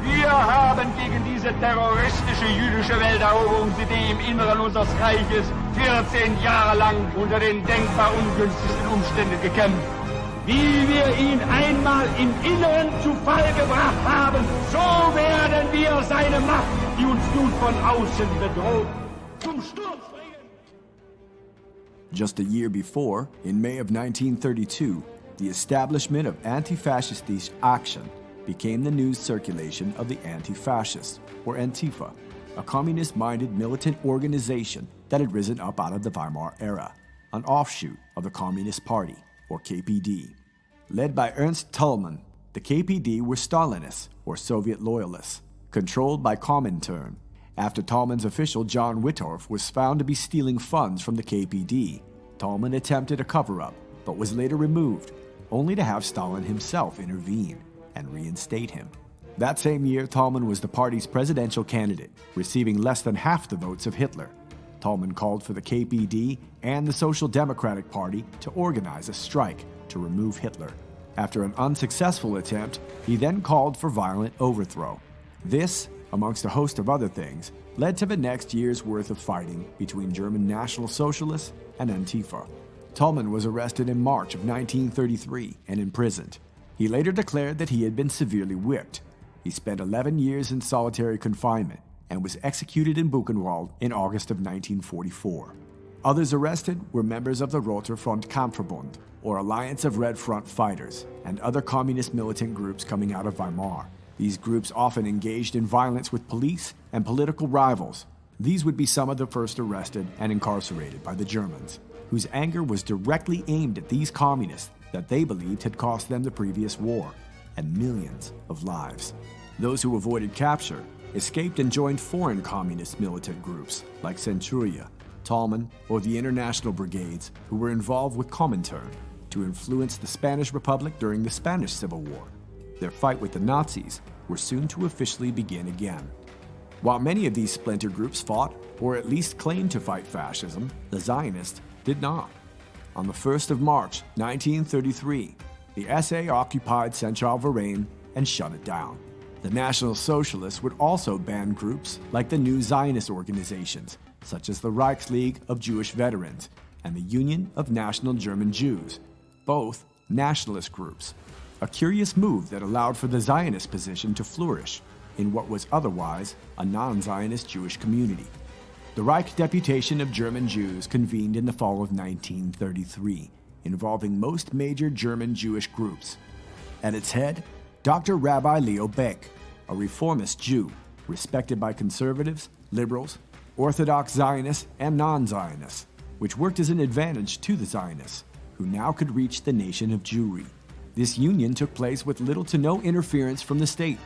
Wir haben gegen diese terroristische jüdische Welteroberungsidee im Inneren unseres Reiches 14 Jahre lang unter den denkbar ungünstigsten Umständen gekämpft. Wie wir ihn einmal im Inneren zu Fall gebracht haben, so werden wir seine Macht, die uns nun von außen bedroht, zum Sturz bringen. Just a year before, in May of 1932, the establishment of Antifascistische Aktion became the news circulation of the Anti-Fascists, or Antifa, a communist-minded militant organization that had risen up out of the Weimar era, an offshoot of the Communist Party, or KPD. Led by Ernst Thälmann, the KPD were Stalinists, or Soviet loyalists, controlled by Comintern. After Thälmann's official John Wittorf was found to be stealing funds from the KPD, Thälmann attempted a cover-up, but was later removed, only to have Stalin himself intervene and reinstate him. That same year, Thälmann was the party's presidential candidate, receiving less than half the votes of Hitler. Thälmann called for the KPD and the Social Democratic Party to organize a strike to remove Hitler. After an unsuccessful attempt, he then called for violent overthrow. This, amongst a host of other things, led to the next year's worth of fighting between German National Socialists and Antifa. Thälmann was arrested in March of 1933 and imprisoned. He later declared that he had been severely whipped. He spent 11 years in solitary confinement and was executed in Buchenwald in August of 1944. Others arrested were members of the Roter Front Kampfverbund, or Alliance of Red Front Fighters, and other communist militant groups coming out of Weimar. These groups often engaged in violence with police and political rivals. These would be some of the first arrested and incarcerated by the Germans, whose anger was directly aimed at these communists that they believed had cost them the previous war and millions of lives. Those who avoided capture escaped and joined foreign communist militant groups like Centuria, Thälmann, or the International Brigades, who were involved with Comintern to influence the Spanish Republic during the Spanish Civil War. Their fight with the Nazis were soon to officially begin again. While many of these splinter groups fought, or at least claimed to fight fascism, the Zionists did not. On the 1st of March, 1933, the SA occupied Central Verein and shut it down. The National Socialists would also ban groups like the new Zionist organizations, such as the Reichsleague of Jewish Veterans and the Union of National German Jews, both nationalist groups, a curious move that allowed for the Zionist position to flourish in what was otherwise a non-Zionist Jewish community. The Reich deputation of German Jews convened in the fall of 1933, involving most major German Jewish groups. At its head, Dr. Rabbi Leo Beck, a reformist Jew, respected by conservatives, liberals, Orthodox Zionists, and non-Zionists, which worked as an advantage to the Zionists, who now could reach the nation of Jewry. This union took place with little to no interference from the state.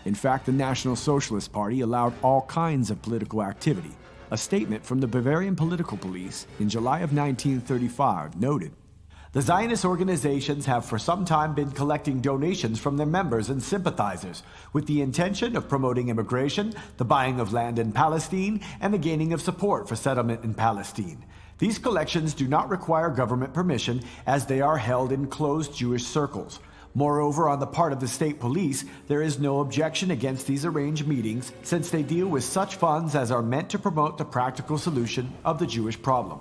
In fact, the National Socialist Party allowed all kinds of political activity. A statement from the Bavarian political police in July of 1935 noted, "The Zionist organizations have for some time been collecting donations from their members and sympathizers with the intention of promoting immigration, the buying of land in Palestine, and the gaining of support for settlement in Palestine. These collections do not require government permission as they are held in closed Jewish circles. Moreover, on the part of the state police, there is no objection against these arranged meetings since they deal with such funds as are meant to promote the practical solution of the Jewish problem."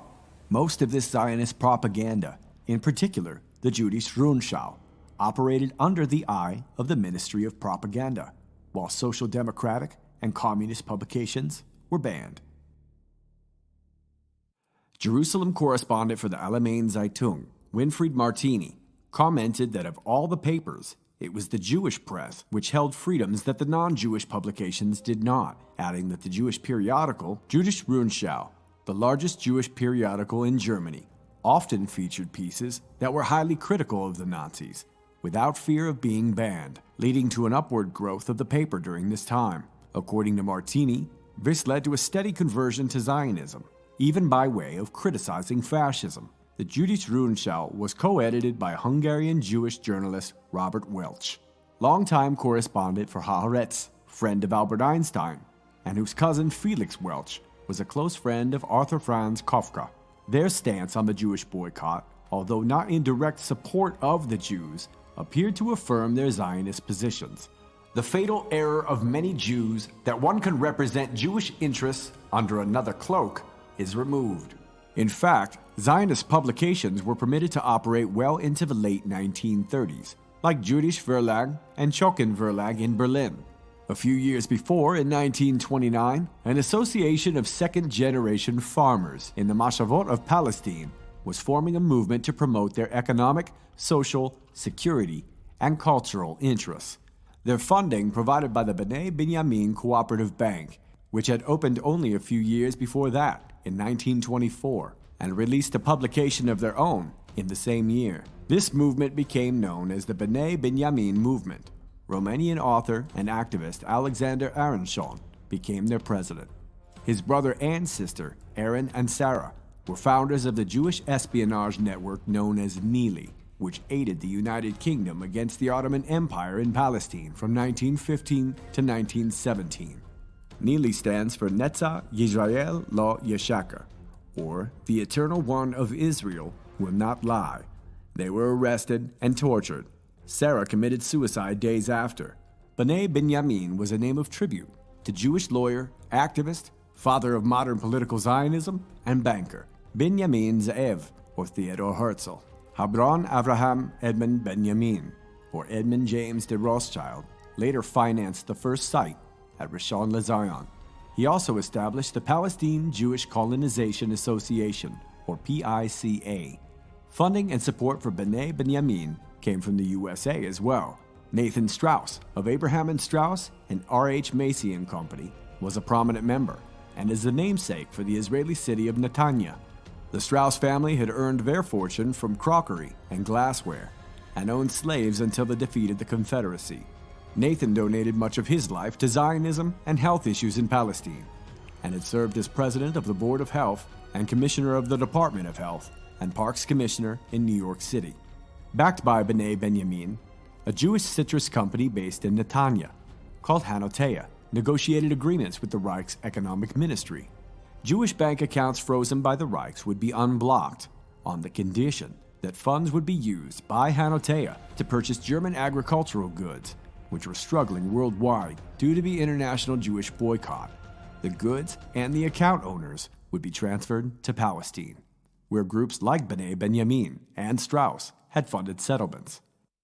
Most of this Zionist propaganda, in particular the Jüdische Rundschau, operated under the eye of the Ministry of Propaganda, while social democratic and communist publications were banned. Jerusalem correspondent for the Allgemeine Zeitung, Winfried Martini, commented that of all the papers, it was the Jewish press which held freedoms that the non-Jewish publications did not, adding that the Jewish periodical, Jüdische Rundschau, the largest Jewish periodical in Germany, often featured pieces that were highly critical of the Nazis, without fear of being banned, leading to an upward growth of the paper during this time. According to Martini, this led to a steady conversion to Zionism, even by way of criticizing fascism. The Jüdische Rundschau was co-edited by Hungarian Jewish journalist Robert Welch, longtime correspondent for Haaretz, friend of Albert Einstein, and whose cousin Felix Welch was a close friend of Arthur Franz Kafka. Their stance on the Jewish boycott, although not in direct support of the Jews, appeared to affirm their Zionist positions. The fatal error of many Jews that one can represent Jewish interests under another cloak is removed. In fact, Zionist publications were permitted to operate well into the late 1930s, like Jüdisch Verlag and Schocken Verlag in Berlin. A few years before, in 1929, an association of second-generation farmers in the Mashavot of Palestine was forming a movement to promote their economic, social, security, and cultural interests. Their funding provided by the B'nai Binyamin Cooperative Bank, which had opened only a few years before that, in 1924, and released a publication of their own in the same year. This movement became known as the B'nai Binyamin Movement. Romanian author and activist Alexander Aronson became their president. His brother and sister, Aaron and Sarah, were founders of the Jewish espionage network known as Nili, which aided the United Kingdom against the Ottoman Empire in Palestine from 1915 to 1917. Nili stands for Netzach Yisrael Lo Yeshakar, or the Eternal One of Israel will not lie. They were arrested and tortured. Sarah committed suicide days after. B'nai Binyamin was a name of tribute to Jewish lawyer, activist, father of modern political Zionism, and banker, Binyamin Ze'ev, or Theodor Herzl. Habron Avraham Edmund Benjamin, or Edmund James de Rothschild, later financed the first site at Rishon LeZion. He also established the Palestine Jewish Colonization Association, or PICA. Funding and support for B'nai Binyamin came from the USA as well. Nathan Strauss of Abraham and Strauss and R.H. Macy and Company was a prominent member and is the namesake for the Israeli city of Netanya. The Strauss family had earned their fortune from crockery and glassware and owned slaves until the defeat of the Confederacy. Nathan donated much of his life to Zionism and health issues in Palestine, and had served as president of the Board of Health and commissioner of the Department of Health and Parks Commissioner in New York City. Backed by B'nai Binyamin, a Jewish citrus company based in Netanya, called Hanotea, negotiated agreements with the Reich's economic ministry. Jewish bank accounts frozen by the Reichs would be unblocked on the condition that funds would be used by Hanotea to purchase German agricultural goods which were struggling worldwide due to the international Jewish boycott. The goods and the account owners would be transferred to Palestine, where groups like B'nai Benjamin and Strauss had funded settlements.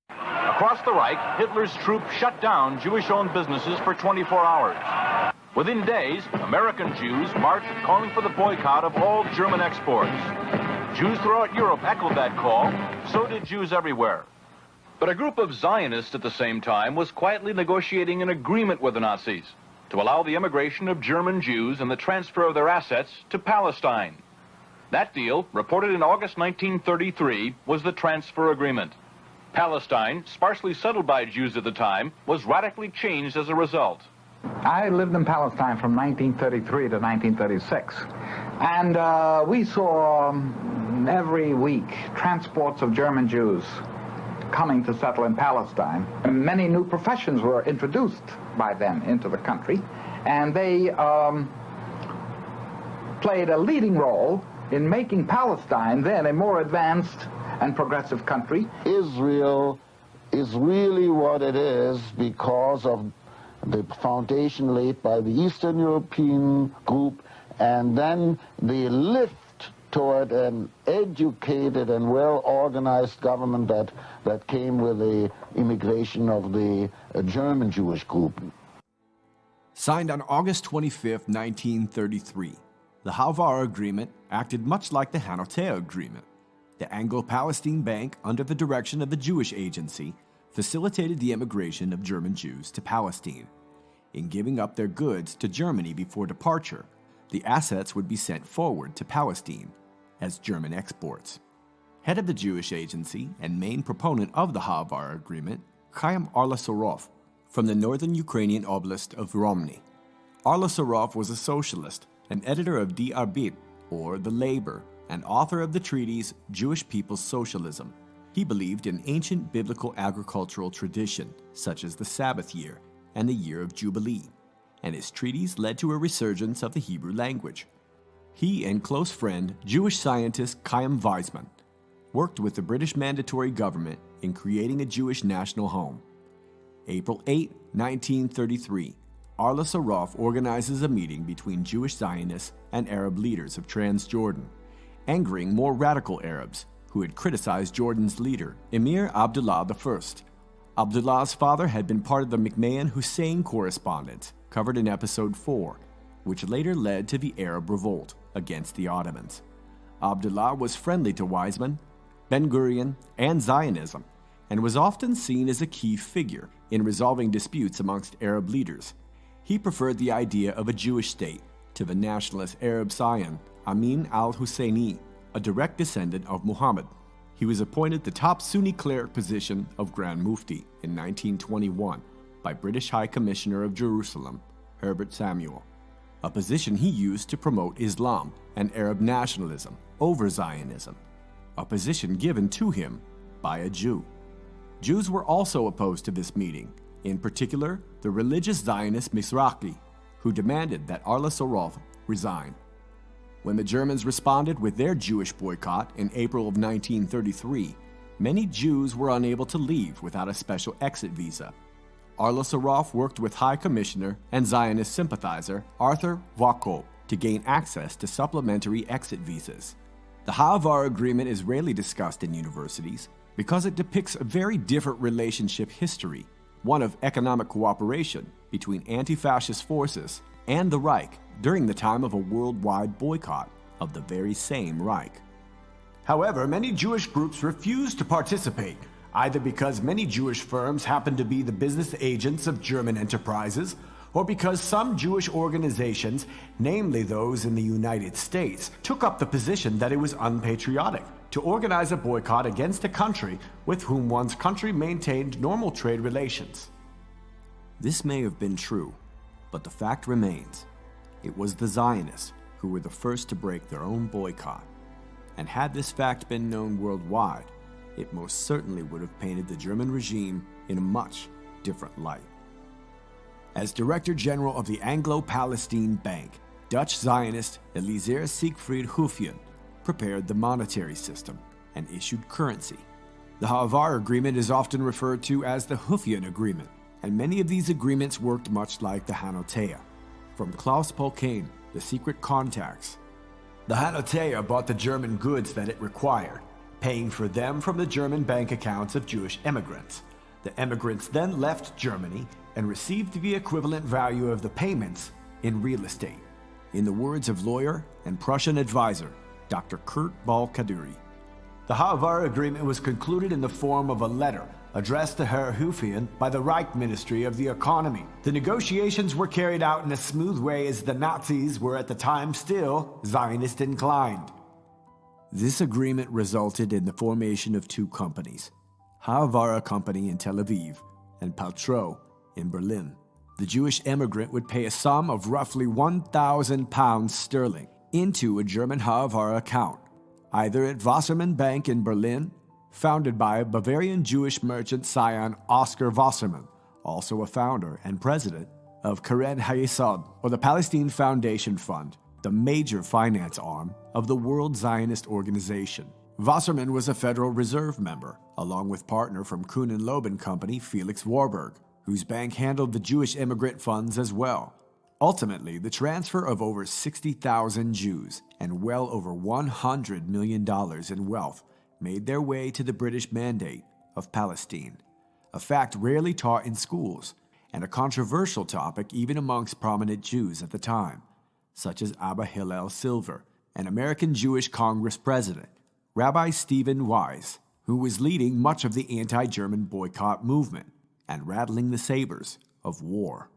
Across the Reich, Hitler's troops shut down Jewish-owned businesses for 24 hours. Within days, American Jews marched calling for the boycott of all German exports. Jews throughout Europe echoed that call, so did Jews everywhere. But a group of Zionists at the same time was quietly negotiating an agreement with the Nazis to allow the immigration of German Jews and the transfer of their assets to Palestine. That deal, reported in August 1933, was the transfer agreement. Palestine, sparsely settled by Jews at the time, was radically changed as a result. I lived in Palestine from 1933 to 1936, and we saw every week transports of German Jews coming to settle in Palestine. And many new professions were introduced by them into the country, and they played a leading role in making Palestine then a more advanced and progressive country. Israel is really what it is because of the foundation laid by the Eastern European group, and then the lift toward an educated and well-organized government that came with the immigration of the German Jewish group. Signed on August 25, 1933, the Haavara Agreement acted much like the Hanotea Agreement. The Anglo-Palestine Bank, under the direction of the Jewish Agency, facilitated the immigration of German Jews to Palestine. In giving up their goods to Germany before departure, the assets would be sent forward to Palestine as German exports. Head of the Jewish Agency and main proponent of the Haavara Agreement, Chaim Arlasarov, from the northern Ukrainian oblast of Romny. Arlasarov was a socialist, an editor of Die Arbeit, or The Labor, and author of the treatise Jewish People's Socialism. He believed in ancient biblical agricultural tradition, such as the Sabbath year and the year of Jubilee, and his treatise led to a resurgence of the Hebrew language. He and close friend, Jewish scientist Chaim Weizmann, worked with the British Mandatory government in creating a Jewish national home. April 8, 1933, Arlasarov organizes a meeting between Jewish Zionists and Arab leaders of Transjordan, angering more radical Arabs who had criticized Jordan's leader, Emir Abdullah I. Abdullah's father had been part of the McMahon-Hussein correspondence, covered in episode 4, which later led to the Arab revolt against the Ottomans. Abdullah was friendly to Weizmann, Ben-Gurion, and Zionism, and was often seen as a key figure in resolving disputes amongst Arab leaders. He preferred the idea of a Jewish state to the nationalist Arab scion Amin al-Husseini, a direct descendant of Muhammad. He was appointed the top Sunni cleric position of Grand Mufti in 1921 by British High Commissioner of Jerusalem, Herbert Samuel, a position he used to promote Islam and Arab nationalism over Zionism, a position given to him by a Jew. Jews were also opposed to this meeting, in particular the religious Zionist Mizrahi, who demanded that Arlasarov resign. When the Germans responded with their Jewish boycott in April of 1933, many Jews were unable to leave without a special exit visa. Arlasarov worked with High Commissioner and Zionist sympathizer Arthur Wackel to gain access to supplementary exit visas. The Haavara Agreement is rarely discussed in universities because it depicts a very different relationship history, one of economic cooperation between anti-fascist forces and the Reich during the time of a worldwide boycott of the very same Reich. However, many Jewish groups refused to participate, either because many Jewish firms happened to be the business agents of German enterprises, or because some Jewish organizations, namely those in the United States, took up the position that it was unpatriotic to organize a boycott against a country with whom one's country maintained normal trade relations. This may have been true, but the fact remains, it was the Zionists who were the first to break their own boycott. And had this fact been known worldwide, it most certainly would have painted the German regime in a much different light. As Director General of the Anglo-Palestine Bank, Dutch Zionist Eliezer Hoofien prepared the monetary system and issued currency. The Haavara Agreement is often referred to as the Hoofien Agreement, and many of these agreements worked much like the Hanotea. From Klaus Polkehn, the secret contacts. The Hanotea bought the German goods that it required, paying for them from the German bank accounts of Jewish immigrants. The immigrants then left Germany and received the equivalent value of the payments in real estate. In the words of lawyer and Prussian advisor, Dr. Kurt Ball-Kaduri, the Haavara Agreement was concluded in the form of a letter addressed to Herr Hoofien by the Reich Ministry of the Economy. The negotiations were carried out in a smooth way as the Nazis were at the time still Zionist inclined. This agreement resulted in the formation of two companies, Haavara Company in Tel Aviv and Paltrow in Berlin. The Jewish immigrant would pay a sum of roughly 1,000 pounds sterling into a German Haavara account, either at Wassermann Bank in Berlin, founded by Bavarian Jewish merchant scion Oscar Wassermann, also a founder and president of Keren Hayesod, or the Palestine Foundation Fund, the major finance arm of the World Zionist Organization. Wassermann was a Federal Reserve member, along with partner from Kuhn and Loeb and Company Felix Warburg, whose bank handled the Jewish immigrant funds as well. Ultimately, the transfer of over 60,000 Jews and well over $100 million in wealth made their way to the British Mandate of Palestine, a fact rarely taught in schools and a controversial topic even amongst prominent Jews at the time, such as Abba Hillel Silver, an American Jewish Congress president, Rabbi Stephen Wise, who was leading much of the anti-German boycott movement and rattling the sabers of war.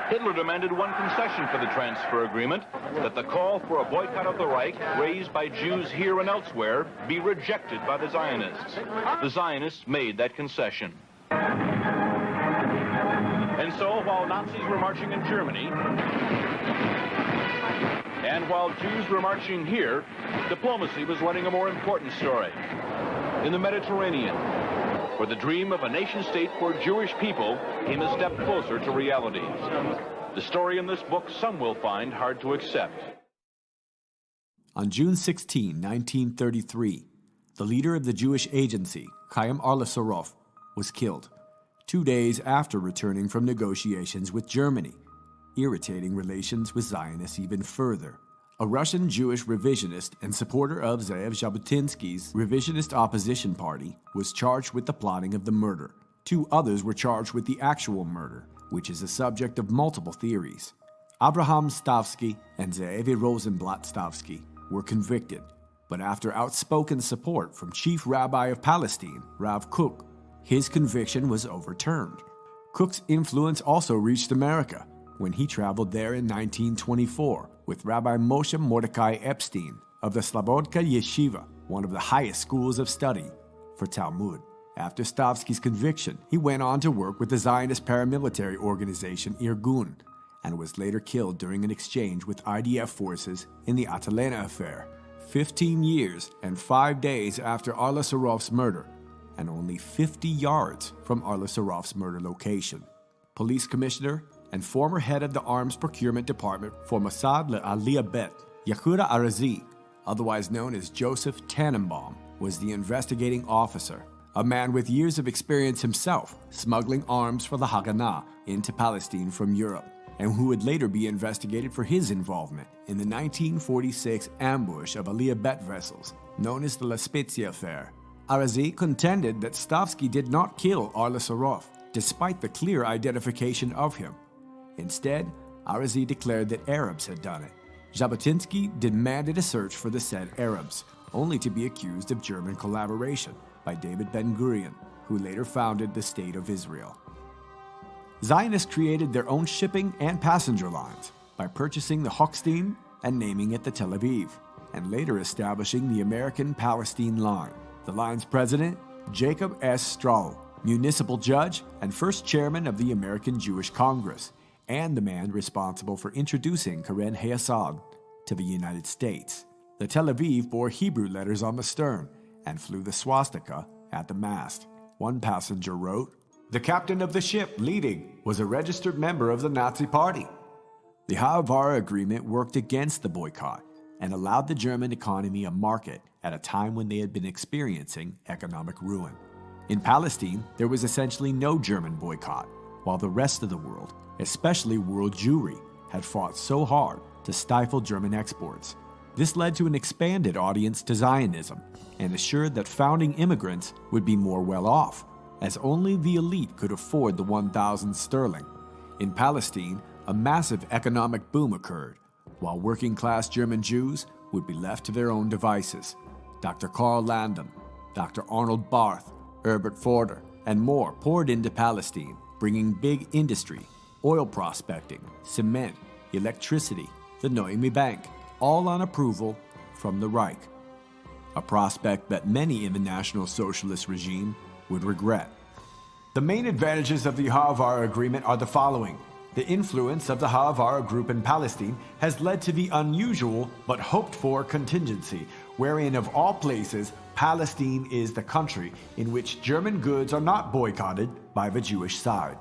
Hitler demanded one concession for the transfer agreement, that the call for a boycott of the Reich, raised by Jews here and elsewhere, be rejected by the Zionists. The Zionists made that concession. And so, while Nazis were marching in Germany, and while Jews were marching here, diplomacy was running a more important story. In the Mediterranean, where the dream of a nation-state for Jewish people came a step closer to reality. The story in this book some will find hard to accept. On June 16, 1933, the leader of the Jewish agency, Chaim Arlosoroff, was killed, 2 days after returning from negotiations with Germany, irritating relations with Zionists even further. A Russian Jewish revisionist and supporter of Zeev Jabotinsky's revisionist opposition party was charged with the plotting of the murder. 2 others were charged with the actual murder, which is the subject of multiple theories. Abraham Stavsky and Zeevi Rosenblatt Stavsky were convicted, but after outspoken support from Chief Rabbi of Palestine, Rav Kook, his conviction was overturned. Kook's influence also reached America when he traveled there in 1924 with Rabbi Moshe Mordecai Epstein of the Slobodka Yeshiva, one of the highest schools of study for Talmud. After Stavsky's conviction, he went on to work with the Zionist paramilitary organization Irgun and was later killed during an exchange with IDF forces in the Atalena affair, 15 years and 5 days after Arlosoroff's murder, and only 50 yards from Arlosoroff's murder location. Police Commissioner and former head of the Arms Procurement Department for Mossad LeAliyah Bet, Yeshuda Arazi, otherwise known as Joseph Tannenbaum, was the investigating officer, a man with years of experience himself smuggling arms for the Haganah into Palestine from Europe, and who would later be investigated for his involvement in the 1946 ambush of Aliyah Bet vessels, known as the La Spezia Affair. Arazi contended that Stavsky did not kill Arlosoroff, despite the clear identification of him. Instead, Arazi declared that Arabs had done it. Jabotinsky demanded a search for the said Arabs, only to be accused of German collaboration by David Ben-Gurion, who later founded the State of Israel. Zionists created their own shipping and passenger lines by purchasing the Hochstein and naming it the Tel Aviv, and later establishing the American-Palestine Line. The line's president, Jacob S. Strahl, municipal judge and first chairman of the American Jewish Congress, and the man responsible for introducing Keren Hayesod to the United States. The Tel Aviv bore Hebrew letters on the stern and flew the swastika at the mast. One passenger wrote, "The captain of the ship leading was a registered member of the Nazi Party." The Haavara Agreement worked against the boycott and allowed the German economy a market at a time when they had been experiencing economic ruin. In Palestine, there was essentially no German boycott. while the rest of the world, especially world Jewry, had fought so hard to stifle German exports. This led to an expanded audience to Zionism and assured that founding immigrants would be more well off, as only the elite could afford the 1,000 sterling. In Palestine, a massive economic boom occurred, while working-class German Jews would be left to their own devices. Dr. Karl Landem, Dr. Arnold Barth, Herbert Forder, and more poured into Palestine, bringing big industry, oil prospecting, cement, electricity, the Noemi Bank, all on approval from the Reich. A prospect that many in the National Socialist regime would regret. The main advantages of the Haavara Agreement are the following. The influence of the Haavara Group in Palestine has led to the unusual but hoped-for contingency, wherein of all places, Palestine is the country in which German goods are not boycotted by the Jewish side.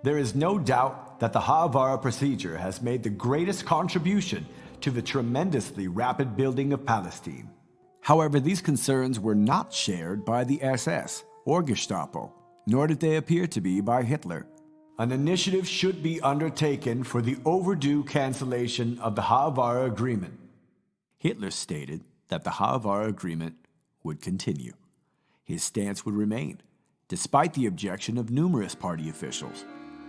There is no doubt that the Haavara procedure has made the greatest contribution to the tremendously rapid building of Palestine. However, these concerns were not shared by the SS or Gestapo, nor did they appear to be by Hitler. An initiative should be undertaken for the overdue cancellation of the Haavara Agreement. Hitler stated that the Haavara Agreement would continue. His stance would remain, despite the objection of numerous party officials.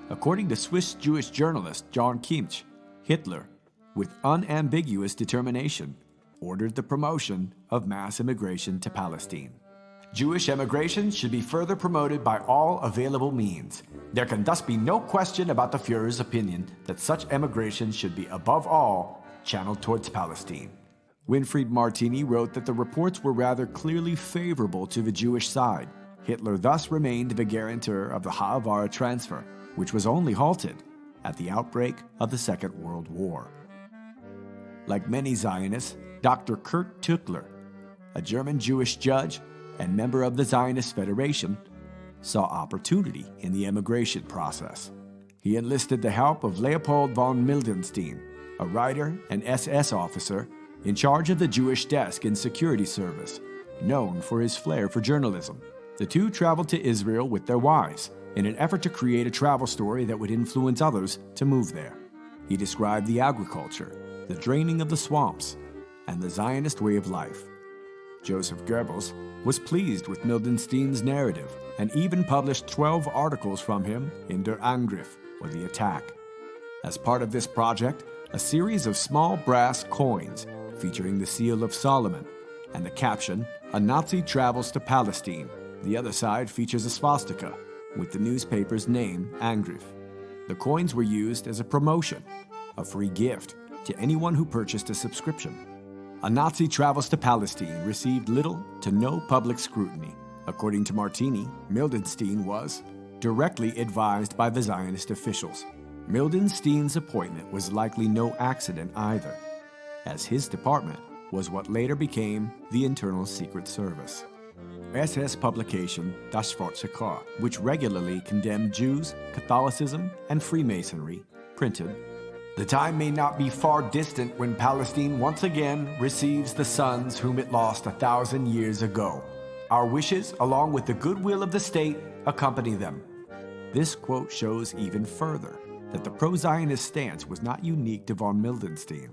According to Swiss Jewish journalist John Kiemch, Hitler, with unambiguous determination, ordered the promotion of mass immigration to Palestine. Jewish emigration should be further promoted by all available means. There can thus be no question about the Führer's opinion that such emigration should be above all channeled towards Palestine. Winfried Martini wrote that the reports were rather clearly favorable to the Jewish side. Hitler thus remained the guarantor of the Haavara transfer, which was only halted at the outbreak of the Second World War. Like many Zionists, Dr. Kurt Tückler, a German Jewish judge and member of the Zionist Federation, saw opportunity in the emigration process. He enlisted the help of Leopold von Mildenstein, a writer and SS officer in charge of the Jewish desk in security service, known for his flair for journalism. The two traveled to Israel with their wives in an effort to create a travel story that would influence others to move there. He described the agriculture, the draining of the swamps, and the Zionist way of life. Joseph Goebbels was pleased with Mildenstein's narrative and even published 12 articles from him in Der Angriff, or the attack. As part of this project, a series of small brass coins featuring the Seal of Solomon and the caption, "A Nazi Travels to Palestine." The other side features a swastika with the newspaper's name, Angriff. The coins were used as a promotion, a free gift to anyone who purchased a subscription. A Nazi Travels to Palestine received little to no public scrutiny. According to Martini, Mildenstein was directly advised by the Zionist officials. Mildenstein's appointment was likely no accident either, as his department was what later became the Internal Secret Service. SS publication Das Schwarze Kreuz, which regularly condemned Jews, Catholicism, and Freemasonry, printed, "The time may not be far distant when Palestine once again receives the sons whom it lost 1,000 years ago. Our wishes, along with the goodwill of the state, accompany them." This quote shows even further that the pro-Zionist stance was not unique to von Mildenstein,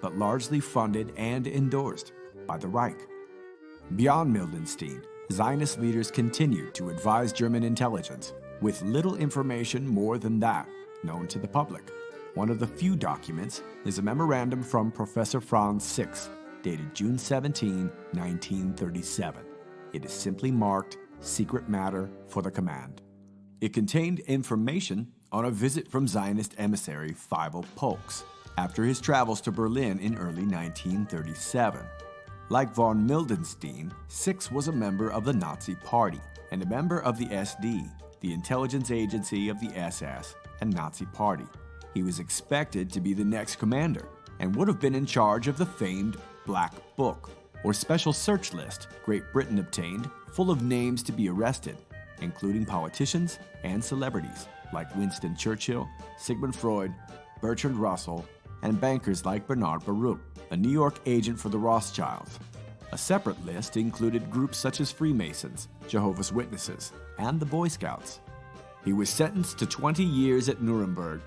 but largely funded and endorsed by the Reich. Beyond Mildenstein, Zionist leaders continued to advise German intelligence, with little information more than that known to the public. One of the few documents is a memorandum from Professor Franz Six, dated June 17, 1937. It is simply marked "Secret Matter for the Command." It contained information on a visit from Zionist emissary Feivel Polks after his travels to Berlin in early 1937. Like von Mildenstein, Six was a member of the Nazi Party and a member of the SD, the intelligence agency of the SS and Nazi Party. He was expected to be the next commander and would have been in charge of the famed Black Book, or special search list Great Britain obtained, full of names to be arrested, including politicians and celebrities like Winston Churchill, Sigmund Freud, Bertrand Russell, and bankers like Bernard Baruch, a New York agent for the Rothschilds. A separate list included groups such as Freemasons, Jehovah's Witnesses, and the Boy Scouts. He was sentenced to 20 years at Nuremberg,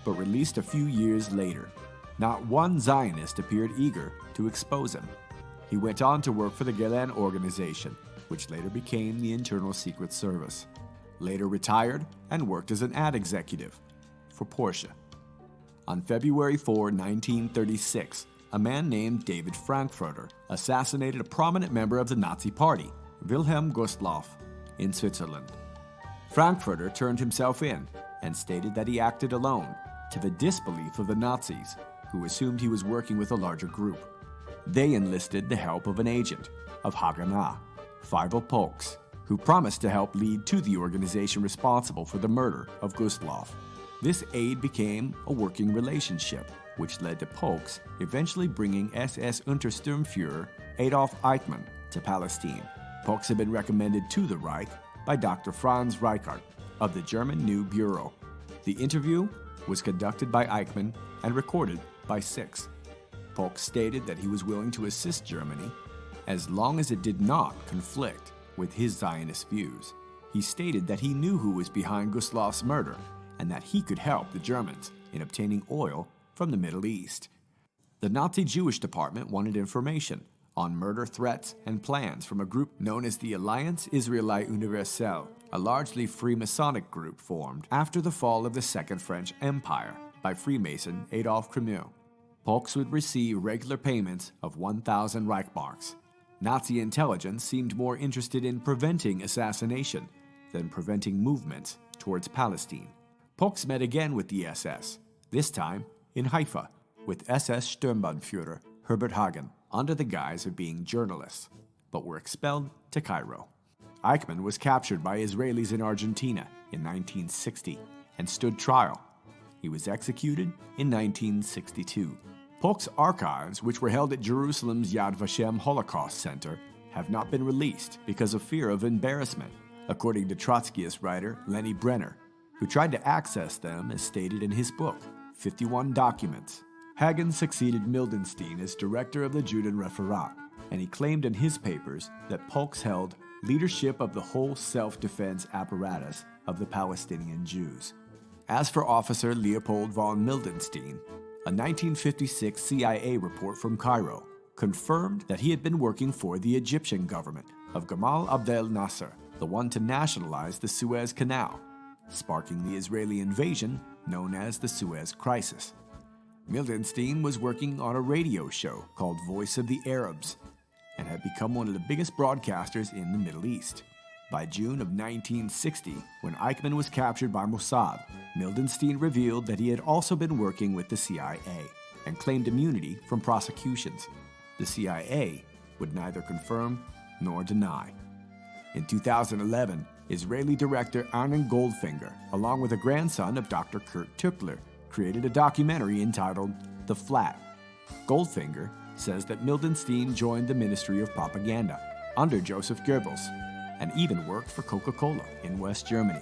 but released a few years later. Not one Zionist appeared eager to expose him. He went on to work for the Gehlen organization, which later became the Internal Secret Service. Later retired and worked as an ad executive for Porsche. On February 4, 1936, a man named David Frankfurter assassinated a prominent member of the Nazi Party, Wilhelm Gustloff, in Switzerland. Frankfurter turned himself in and stated that he acted alone, to the disbelief of the Nazis, who assumed he was working with a larger group. They enlisted the help of an agent of Haganah, Feivel Polks, who promised to help lead to the organization responsible for the murder of Gustloff. This aid became a working relationship, which led to Polks eventually bringing SS Untersturmführer Adolf Eichmann to Palestine. Polks had been recommended to the Reich by Dr. Franz Reichert of the German New Bureau. The interview was conducted by Eichmann and recorded by Six. Polk stated that he was willing to assist Germany as long as it did not conflict with his Zionist views. He stated that he knew who was behind Gustloff's murder and that he could help the Germans in obtaining oil from the Middle East. The Nazi Jewish Department wanted information on murder threats and plans from a group known as the Alliance Israélite Universelle, a largely Freemasonic group formed after the fall of the Second French Empire by Freemason Adolphe Crémieux. Polks would receive regular payments of 1,000 Reichsmarks. Nazi intelligence seemed more interested in preventing assassination than preventing movements towards Palestine. Polks met again with the SS, this time in Haifa, with SS Sturmbannführer Herbert Hagen, under the guise of being journalists, but were expelled to Cairo. Eichmann was captured by Israelis in Argentina in 1960 and stood trial. He was executed in 1962. Polk's archives, which were held at Jerusalem's Yad Vashem Holocaust Center, have not been released because of fear of embarrassment, according to Trotskyist writer Lenny Brenner, who tried to access them as stated in his book, 51 Documents. Hagen succeeded Mildenstein as director of the Judenreferat, and he claimed in his papers that Polks held leadership of the whole self-defense apparatus of the Palestinian Jews. As for Officer Leopold von Mildenstein, a 1956 CIA report from Cairo confirmed that he had been working for the Egyptian government of Gamal Abdel Nasser, the one to nationalize the Suez Canal, sparking the Israeli invasion known as the Suez Crisis. Mildenstein was working on a radio show called Voice of the Arabs and had become one of the biggest broadcasters in the Middle East. By June of 1960, when Eichmann was captured by Mossad, Mildenstein revealed that he had also been working with the CIA and claimed immunity from prosecutions. The CIA would neither confirm nor deny. In 2011, Israeli director Arnon Goldfinger, along with a grandson of Dr. Kurt Tuchler, created a documentary entitled The Flat. Goldfinger says that Mildenstein joined the Ministry of Propaganda under Joseph Goebbels and even worked for Coca-Cola in West Germany.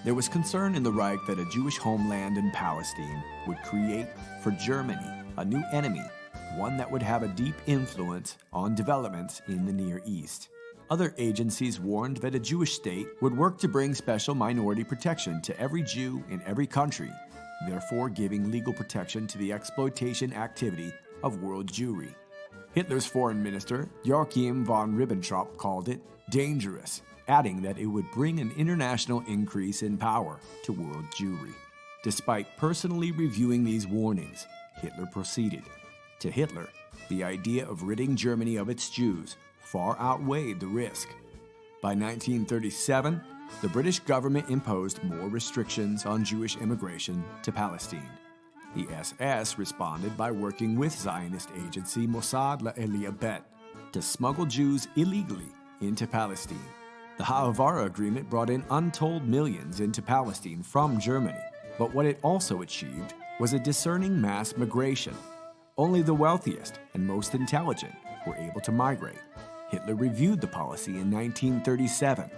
There was concern in the Reich that a Jewish homeland in Palestine would create for Germany a new enemy, one that would have a deep influence on developments in the Near East. Other agencies warned that a Jewish state would work to bring special minority protection to every Jew in every country, therefore giving legal protection to the exploitation activity of world Jewry. Hitler's foreign minister, Joachim von Ribbentrop, called it dangerous, adding that it would bring an international increase in power to world Jewry. Despite personally reviewing these warnings, Hitler proceeded. To Hitler, the idea of ridding Germany of its Jews far outweighed the risk. By 1937, the British government imposed more restrictions on Jewish immigration to Palestine. The SS responded by working with Zionist agency Mossad LaElia Bet to smuggle Jews illegally into Palestine. The Haavara Agreement brought in untold millions into Palestine from Germany, but what it also achieved was a discerning mass migration. Only the wealthiest and most intelligent were able to migrate. Hitler reviewed the policy in 1937,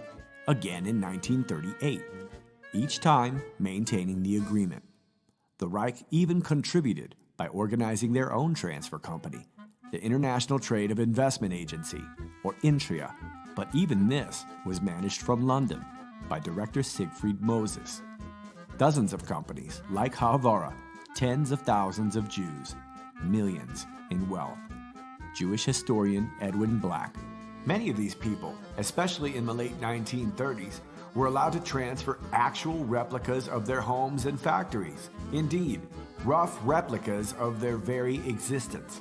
again in 1938, each time maintaining the agreement. The Reich even contributed by organizing their own transfer company, the International Trade of Investment Agency, or INTRIA, but even this was managed from London. by director Siegfried Moses. Dozens of companies, like Haavara, tens of thousands of Jews, millions in wealth. Jewish historian Edwin Black. Many of these people, especially in the late 1930s, were allowed to transfer actual replicas of their homes and factories. Indeed, rough replicas of their very existence.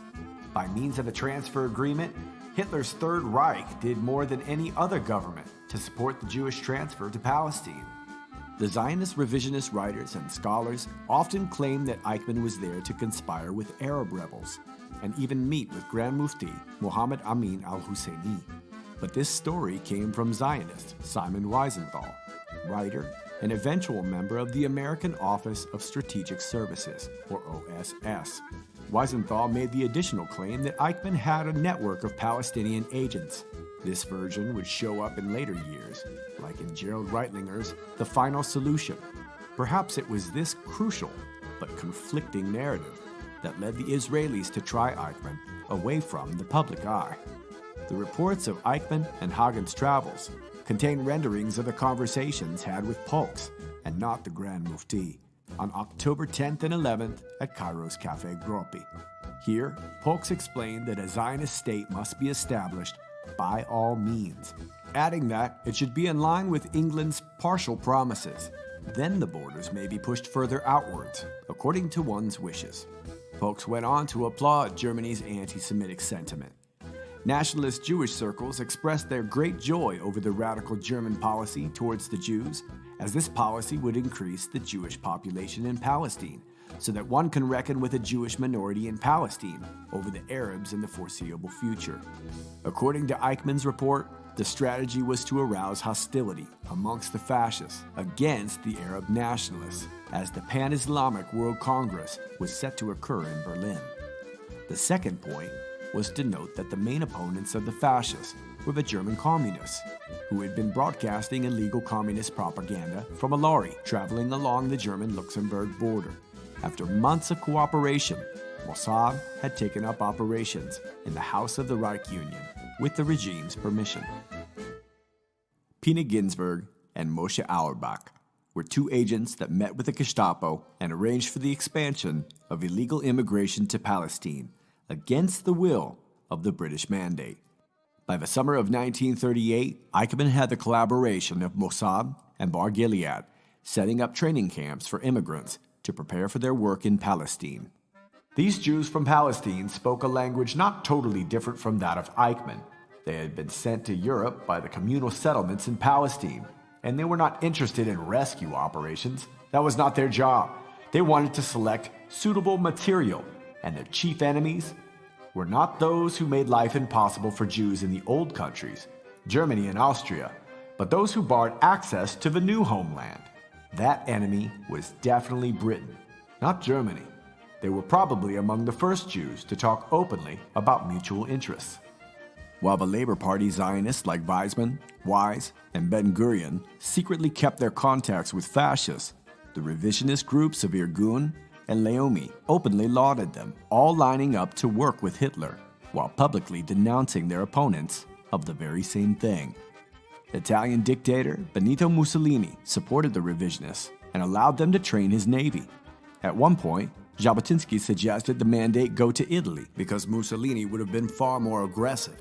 By means of a transfer agreement, Hitler's Third Reich did more than any other government to support the Jewish transfer to Palestine. The Zionist revisionist writers and scholars often claim that Eichmann was there to conspire with Arab rebels and even meet with Grand Mufti Muhammad Amin al-Husseini. But this story came from Zionist Simon Wiesenthal, writer and eventual member of the American Office of Strategic Services, or OSS. Wiesenthal made the additional claim that Eichmann had a network of Palestinian agents. This version would show up in later years, like in Gerald Reitlinger's The Final Solution. Perhaps it was this crucial but conflicting narrative that led the Israelis to try Eichmann away from the public eye. The reports of Eichmann and Hagen's travels contain renderings of the conversations had with Polks and not the Grand Mufti on October 10th and 11th at Cairo's Café Gropi. Here, Polks explained that a Zionist state must be established by all means, adding that it should be in line with England's partial promises. Then the borders may be pushed further outwards, according to one's wishes. Polks went on to applaud Germany's anti-Semitic sentiment. Nationalist Jewish circles expressed their great joy over the radical German policy towards the Jews, as this policy would increase the Jewish population in Palestine, so that one can reckon with a Jewish minority in Palestine over the Arabs in the foreseeable future. According to Eichmann's report, the strategy was to arouse hostility amongst the fascists against the Arab nationalists, as the Pan-Islamic World Congress was set to occur in Berlin. The second point was to note that the main opponents of the fascists were the German communists, who had been broadcasting illegal communist propaganda from a lorry traveling along the German-Luxembourg border. After months of cooperation, Mossad had taken up operations in the House of the Reich Union with the regime's permission. Pina Ginsberg and Moshe Auerbach were two agents that met with the Gestapo and arranged for the expansion of illegal immigration to Palestine against the will of the British Mandate. By the summer of 1938, Eichmann had the collaboration of Mossad and Bar Gilead, setting up training camps for immigrants to prepare for their work in Palestine. These Jews from Palestine spoke a language not totally different from that of Eichmann. They had been sent to Europe by the communal settlements in Palestine, and they were not interested in rescue operations. That was not their job. They wanted to select suitable material, and their chief enemies were not those who made life impossible for Jews in the old countries, Germany and Austria, but those who barred access to the new homeland. That enemy was definitely Britain, not Germany. They were probably among the first Jews to talk openly about mutual interests. While the Labor Party Zionists like Weizmann, Wise, and Ben-Gurion secretly kept their contacts with fascists, the revisionist groups of Irgun and Leomi openly lauded them, all lining up to work with Hitler, while publicly denouncing their opponents of the very same thing. Italian dictator Benito Mussolini supported the revisionists and allowed them to train his navy. At one point, Jabotinsky suggested the mandate go to Italy because Mussolini would have been far more aggressive.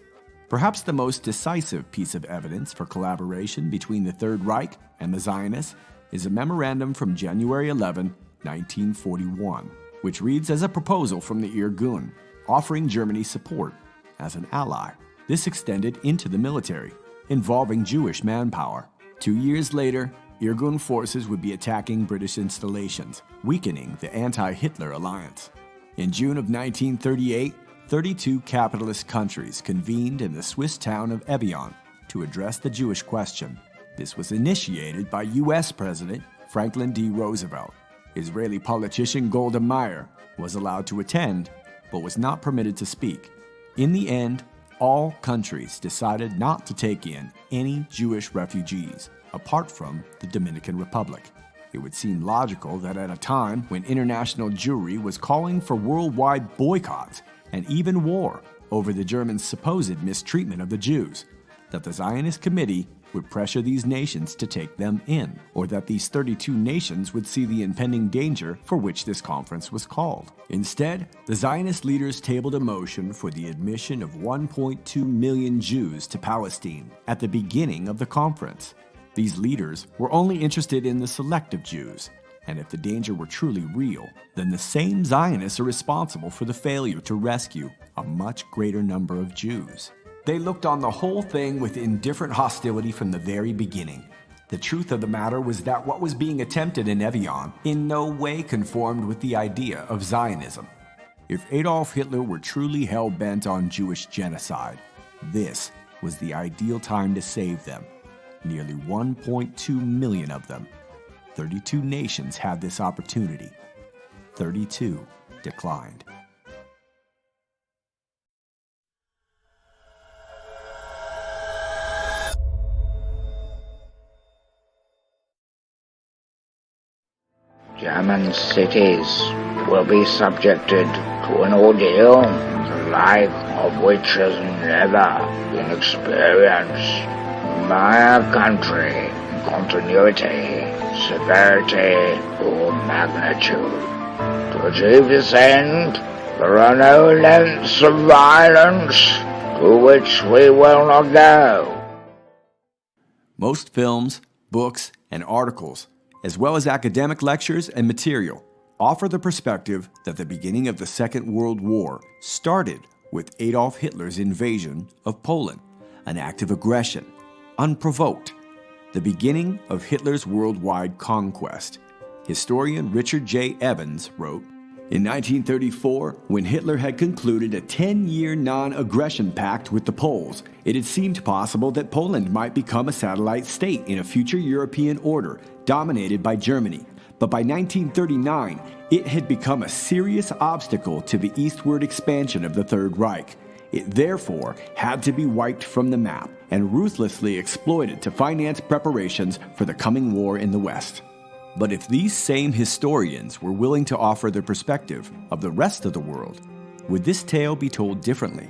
Perhaps the most decisive piece of evidence for collaboration between the Third Reich and the Zionists is a memorandum from January 11, 1941, which reads as a proposal from the Irgun, offering Germany support as an ally. This extended into the military, involving Jewish manpower. 2 years later, Irgun forces would be attacking British installations, weakening the anti-Hitler alliance. In June of 1938, 32 capitalist countries convened in the Swiss town of Evian to address the Jewish question. This was initiated by U.S. President Franklin D. Roosevelt. Israeli politician Golda Meir was allowed to attend, but was not permitted to speak. In the end, all countries decided not to take in any Jewish refugees, apart from the Dominican Republic. It would seem logical that at a time when international Jewry was calling for worldwide boycotts and even war over the Germans' supposed mistreatment of the Jews, that the Zionist Committee would pressure these nations to take them in, or that these 32 nations would see the impending danger for which this conference was called. Instead, the Zionist leaders tabled a motion for the admission of 1.2 million Jews to Palestine at the beginning of the conference. These leaders were only interested in the selective Jews, and if the danger were truly real, then the same Zionists are responsible for the failure to rescue a much greater number of Jews. They looked on the whole thing with indifferent hostility from the very beginning. The truth of the matter was that what was being attempted in Evian in no way conformed with the idea of Zionism. If Adolf Hitler were truly hell-bent on Jewish genocide, this was the ideal time to save them. Nearly 1.2 million of them. 32 nations had this opportunity. 32 declined. German cities will be subjected to an ordeal the like of which has never been experienced by a country in continuity, severity, or magnitude. To achieve this end, there are no lengths of violence to which we will not go. Most films, books, and articles, as well as academic lectures and material, offer the perspective that the beginning of the Second World War started with Adolf Hitler's invasion of Poland, an act of aggression, unprovoked, the beginning of Hitler's worldwide conquest. Historian Richard J. Evans wrote, in 1934, when Hitler had concluded a 10-year non-aggression pact with the Poles, it had seemed possible that Poland might become a satellite state in a future European order dominated by Germany. But by 1939, it had become a serious obstacle to the eastward expansion of the Third Reich. It therefore had to be wiped from the map and ruthlessly exploited to finance preparations for the coming war in the West. But if these same historians were willing to offer their perspective of the rest of the world, would this tale be told differently?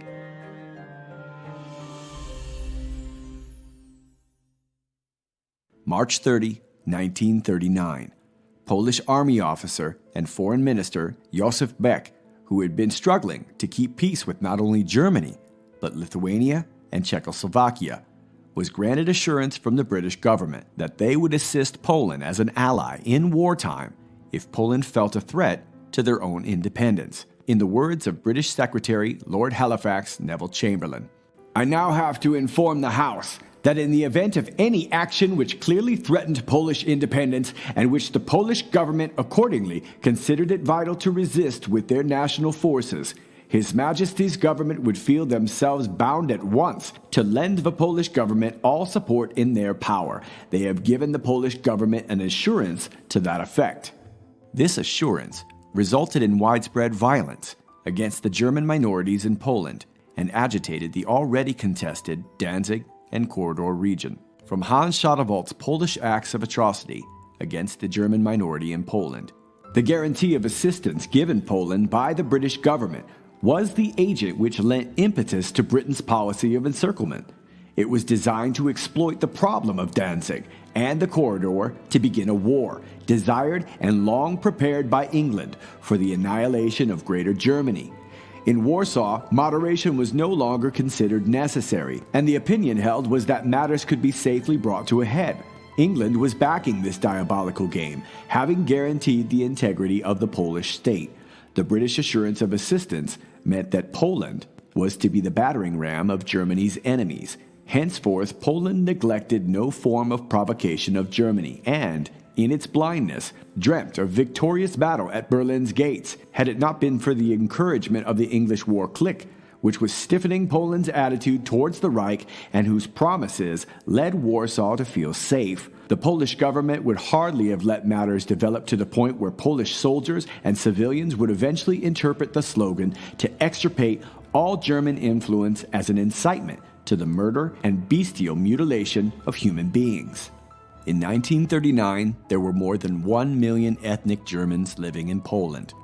March 30, 1939. Polish army officer and foreign minister Józef Beck, who had been struggling to keep peace with not only Germany, but Lithuania and Czechoslovakia, was granted assurance from the British government that they would assist Poland as an ally in wartime if Poland felt a threat to their own independence. In the words of British Secretary Lord Halifax Neville Chamberlain, "I now have to inform the House that in the event of any action which clearly threatened Polish independence and which the Polish government accordingly considered it vital to resist with their national forces, His Majesty's government would feel themselves bound at once to lend the Polish government all support in their power. They have given the Polish government an assurance to that effect." This assurance resulted in widespread violence against the German minorities in Poland and agitated the already contested Danzig and Korda region. From Hans Schottewald's Polish acts of atrocity against the German minority in Poland, the guarantee of assistance given Poland by the British government was the agent which lent impetus to Britain's policy of encirclement. It was designed to exploit the problem of Danzig and the corridor to begin a war, desired and long prepared by England, for the annihilation of Greater Germany. In Warsaw, moderation was no longer considered necessary, and the opinion held was that matters could be safely brought to a head. England was backing this diabolical game, having guaranteed the integrity of the Polish state. The British assurance of assistance meant that Poland was to be the battering ram of Germany's enemies. Henceforth, Poland neglected no form of provocation of Germany and, in its blindness, dreamt of victorious battle at Berlin's gates, had it not been for the encouragement of the English war clique, which was stiffening Poland's attitude towards the Reich and whose promises led Warsaw to feel safe. The Polish government would hardly have let matters develop to the point where Polish soldiers and civilians would eventually interpret the slogan to extirpate all German influence as an incitement to the murder and bestial mutilation of human beings. In 1939, there were more than 1 million ethnic Germans living in Poland.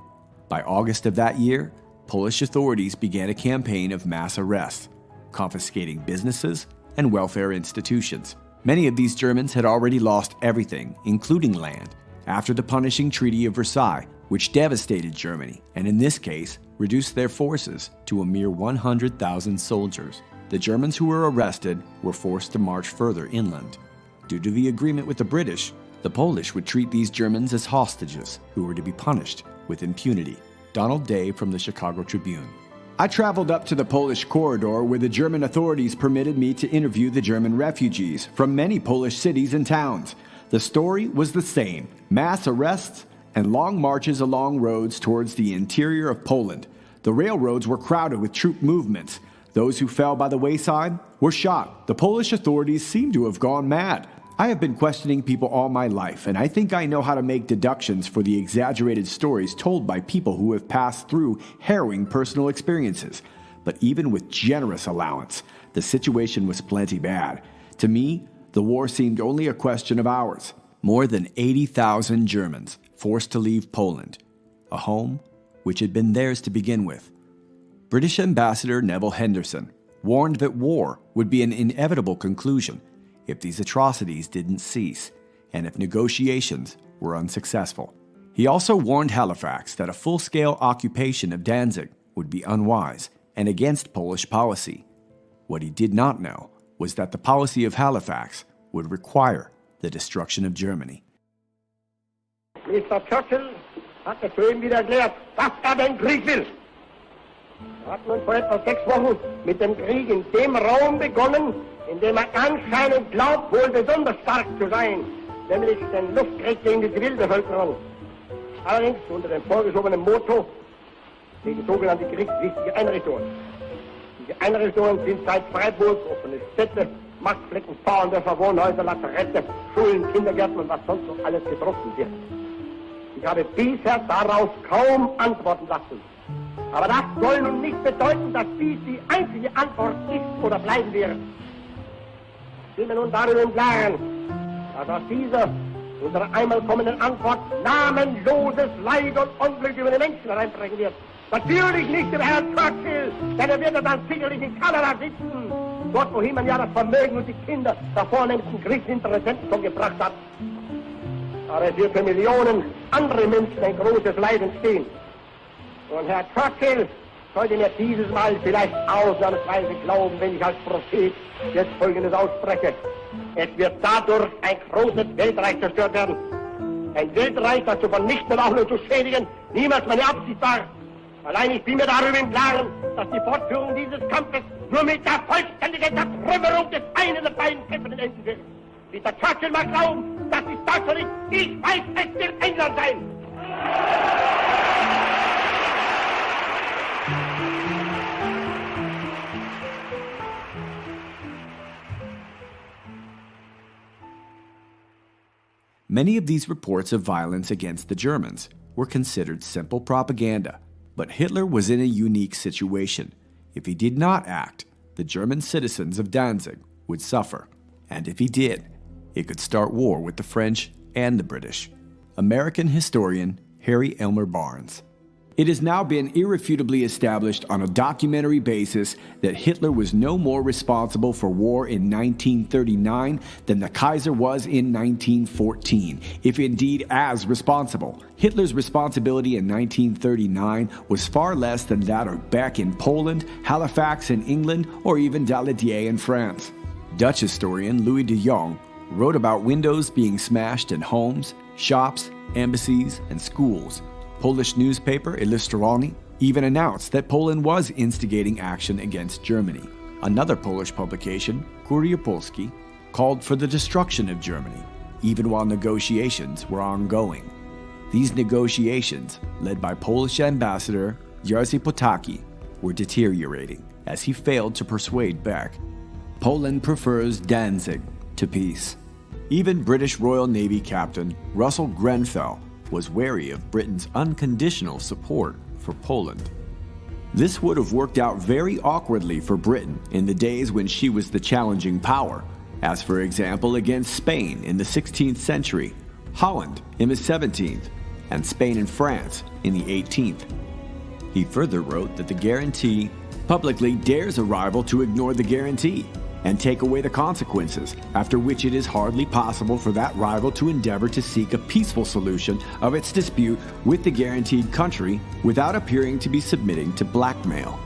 By August of that year, Polish authorities began a campaign of mass arrests, confiscating businesses and welfare institutions. Many of these Germans had already lost everything, including land, after the punishing Treaty of Versailles, which devastated Germany, and in this case, reduced their forces to a mere 100,000 soldiers. The Germans who were arrested were forced to march further inland. Due to the agreement with the British, the Polish would treat these Germans as hostages who were to be punished with impunity. Donald Day from the Chicago Tribune. I traveled up to the Polish corridor where the German authorities permitted me to interview the German refugees from many Polish cities and towns. The story was the same: mass arrests and long marches along roads towards the interior of Poland. The railroads were crowded with troop movements. Those who fell by the wayside were shot. The Polish authorities seemed to have gone mad. I have been questioning people all my life, and I think I know how to make deductions for the exaggerated stories told by people who have passed through harrowing personal experiences. But even with generous allowance, the situation was plenty bad. To me, the war seemed only a question of hours. More than 80,000 Germans forced to leave Poland, a home which had been theirs to begin with. British Ambassador Neville Henderson warned that war would be an inevitable conclusion if these atrocities didn't cease, and if negotiations were unsuccessful. He also warned Halifax that a full-scale occupation of Danzig would be unwise and against Polish policy. What he did not know was that the policy of Halifax would require the destruction of Germany. Mr. Churchill hat es soeben wieder erklärt, dass den Krieg will. Er hat nun vor etwa 6 Wochen mit dem Krieg in dem Raum begonnen, in dem anscheinend glaubt, wohl besonders stark zu sein, nämlich den Luftkrieg gegen die Zivilbevölkerung. Allerdings unter dem vorgeschobenen Motto gegen sogenannte kriegswichtige Einrichtungen. Diese Einrichtungen sind seit Freiburg offene Städte, Marktflecken, Bauerndörfer, Wohnhäuser, Lazarette, Schulen, Kindergärten und was sonst noch alles getroffen wird. Ich habe bisher darauf kaum antworten lassen. Aber das soll nun nicht bedeuten, dass dies die einzige Antwort ist oder bleiben wird. Ich bin mir nun darüber im Klaren, dass aus dieser unserer einmal kommenden Antwort namenloses Leid und Unglück über die Menschen hereinbrechen wird. Natürlich nicht über Herrn Churchill, denn er wird dann sicherlich in Kanada sitzen, dort wohin man ja das Vermögen und die Kinder der vornehmsten Kriegsinteressenten schon gebracht hat. Aber es wird für Millionen andere Menschen ein großes Leid entstehen. Und Herr Churchill sollte mir dieses Mal vielleicht ausnahmsweise glauben, wenn ich als Prophet jetzt Folgendes ausspreche. Es wird dadurch ein großes Weltreich zerstört werden. Ein Weltreich, das zu vernichten und auch nur zu schädigen, niemals meine Absicht war. Allein ich bin mir darüber im Klaren, dass die Fortführung dieses Kampfes nur mit der vollständigen Zertrümmerung des einen der beiden Kämpfenden enden wird. Mr. Churchill mag glauben, das ist Deutschland nicht. Ich weiß, es wird England sein. Many of these reports of violence against the Germans were considered simple propaganda, but Hitler was in a unique situation. If he did not act, the German citizens of Danzig would suffer, and if he did, it could start war with the French and the British. American historian Harry Elmer Barnes. It has now been irrefutably established on a documentary basis that Hitler was no more responsible for war in 1939 than the Kaiser was in 1914, if indeed as responsible. Hitler's responsibility in 1939 was far less than that of Beck in Poland, Halifax in England, or even Daladier in France. Dutch historian Louis de Jong wrote about windows being smashed in homes, shops, embassies, and schools. Polish newspaper Illustrowany even announced that Poland was instigating action against Germany. Another Polish publication, Kurier Polski, called for the destruction of Germany, even while negotiations were ongoing. These negotiations, led by Polish ambassador Jerzy Potocki, were deteriorating as he failed to persuade Beck. Poland prefers Danzig to peace. Even British Royal Navy Captain Russell Grenfell was wary of Britain's unconditional support for Poland. This would have worked out very awkwardly for Britain in the days when she was the challenging power, as for example against Spain in the 16th century, Holland in the 17th, and Spain and France in the 18th. He further wrote that the guarantee publicly dares a rival to ignore the guarantee, and take away the consequences, after which it is hardly possible for that rival to endeavor to seek a peaceful solution of its dispute with the guaranteed country without appearing to be submitting to blackmail.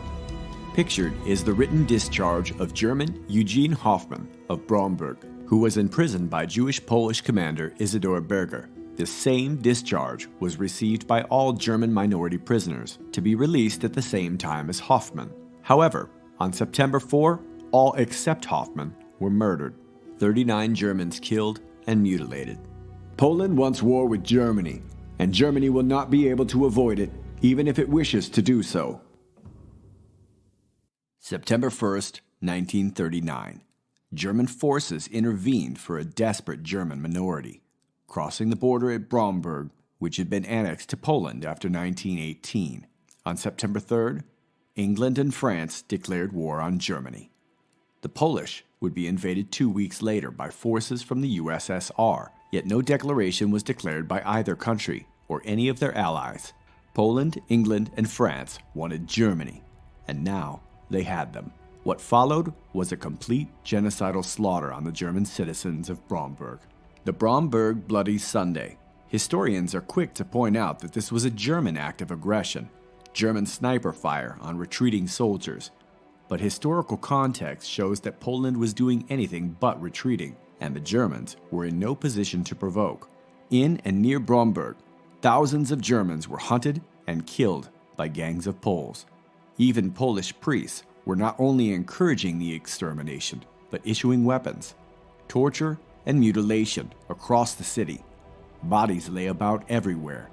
Pictured is the written discharge of German Eugene Hoffmann of Bromberg, who was imprisoned by Jewish-Polish commander Isidor Berger. The same discharge was received by all German minority prisoners, to be released at the same time as Hoffmann. However, on September 4, all except Hoffmann were murdered, 39 Germans killed and mutilated. Poland wants war with Germany, and Germany will not be able to avoid it, even if it wishes to do so. September 1st, 1939. German forces intervened for a desperate German minority, crossing the border at Bromberg, which had been annexed to Poland after 1918. On September 3rd, England and France declared war on Germany. The Polish would be invaded 2 weeks later by forces from the USSR, yet no declaration was declared by either country or any of their allies. Poland, England, and France wanted Germany, and now they had them. What followed was a complete genocidal slaughter on the German citizens of Bromberg. The Bromberg Bloody Sunday. Historians are quick to point out that this was a German act of aggression, German sniper fire on retreating soldiers. But historical context shows that Poland was doing anything but retreating, and the Germans were in no position to provoke. In and near Bromberg, thousands of Germans were hunted and killed by gangs of Poles. Even Polish priests were not only encouraging the extermination, but issuing weapons. Torture and mutilation across the city. Bodies lay about everywhere,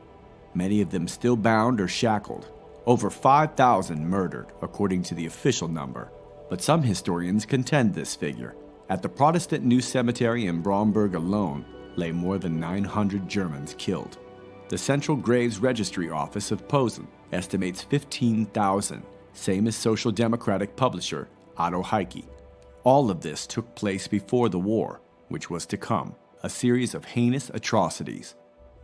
many of them still bound or shackled. Over 5,000 murdered, according to the official number, but some historians contend this figure. At the Protestant New Cemetery in Bromberg alone lay more than 900 Germans killed. The Central Graves Registry Office of Posen estimates 15,000, same as Social Democratic publisher Otto Heike. All of this took place before the war, which was to come, a series of heinous atrocities.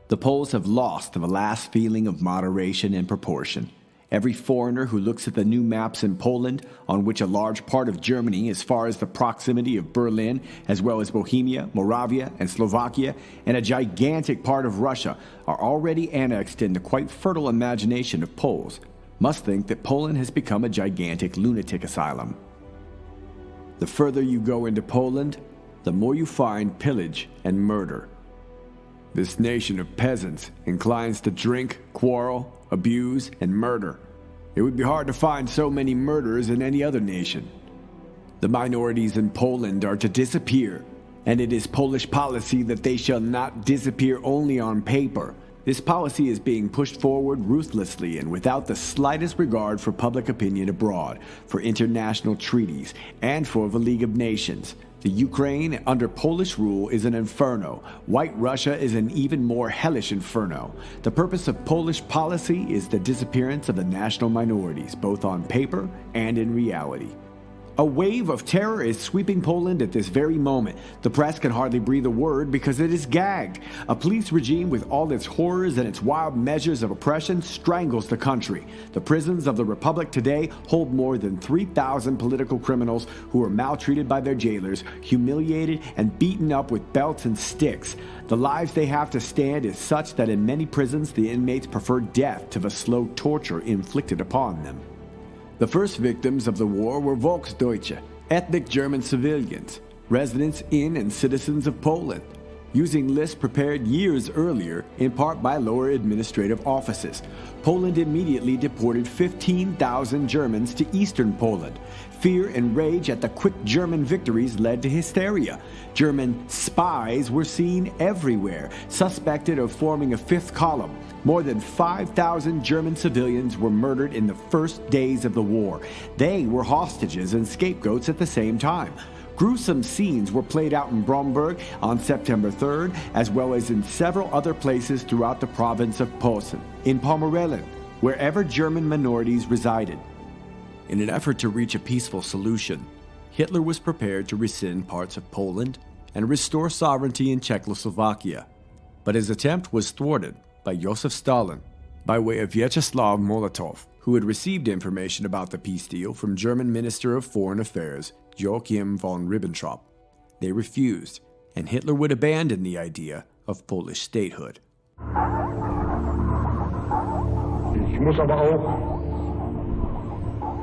The Poles have lost the last feeling of moderation and proportion. Every foreigner who looks at the new maps in Poland, on which a large part of Germany, as far as the proximity of Berlin, as well as Bohemia, Moravia, and Slovakia, and a gigantic part of Russia, are already annexed in the quite fertile imagination of Poles, must think that Poland has become a gigantic lunatic asylum. The further you go into Poland, the more you find pillage and murder. This nation of peasants inclines to drink, quarrel, abuse, and murder. It would be hard to find so many murderers in any other nation. The minorities in Poland are to disappear, and it is Polish policy that they shall not disappear only on paper. This policy is being pushed forward ruthlessly and without the slightest regard for public opinion abroad, for international treaties, and for the League of Nations. The Ukraine under Polish rule is an inferno. White Russia is an even more hellish inferno. The purpose of Polish policy is the disappearance of the national minorities, both on paper and in reality. A wave of terror is sweeping Poland at this very moment. The press can hardly breathe a word because it is gagged. A police regime with all its horrors and its wild measures of oppression strangles the country. The prisons of the Republic today hold more than 3,000 political criminals who are maltreated by their jailers, humiliated and beaten up with belts and sticks. The lives they have to stand is such that in many prisons the inmates prefer death to the slow torture inflicted upon them. The first victims of the war were Volksdeutsche, ethnic German civilians, residents in and citizens of Poland, using lists prepared years earlier, in part by lower administrative offices. Poland immediately deported 15,000 Germans to eastern Poland. Fear and rage at the quick German victories led to hysteria. German spies were seen everywhere, suspected of forming a fifth column. More than 5,000 German civilians were murdered in the first days of the war. They were hostages and scapegoats at the same time. Gruesome scenes were played out in Bromberg on September 3rd, as well as in several other places throughout the province of Posen, in Pomeranian, wherever German minorities resided. In an effort to reach a peaceful solution, Hitler was prepared to rescind parts of Poland and restore sovereignty in Czechoslovakia. But his attempt was thwarted by Joseph Stalin, by way of Vyacheslav Molotov, who had received information about the peace deal from German Minister of Foreign Affairs Joachim von Ribbentrop. They refused, and Hitler would abandon the idea of Polish statehood. Ich muss aber auch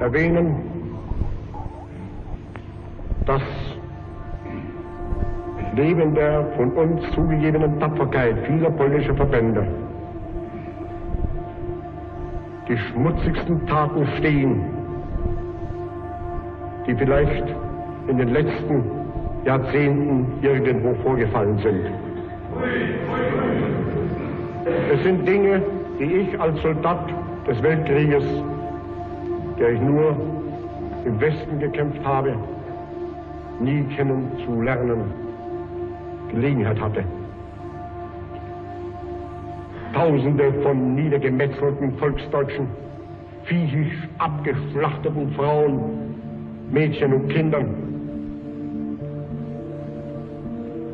erwähnen, dass neben der von uns zugegebenen Tapferkeit vieler polnischer Verbände die schmutzigsten Taten stehen, die vielleicht in den letzten Jahrzehnten irgendwo vorgefallen sind. Es sind Dinge, die ich als Soldat des Weltkrieges, der ich nur im Westen gekämpft habe, nie kennenzulernen Gelegenheit hatte. Tausende von niedergemetzelten Volksdeutschen, viehisch abgeschlachteten Frauen, Mädchen und Kindern,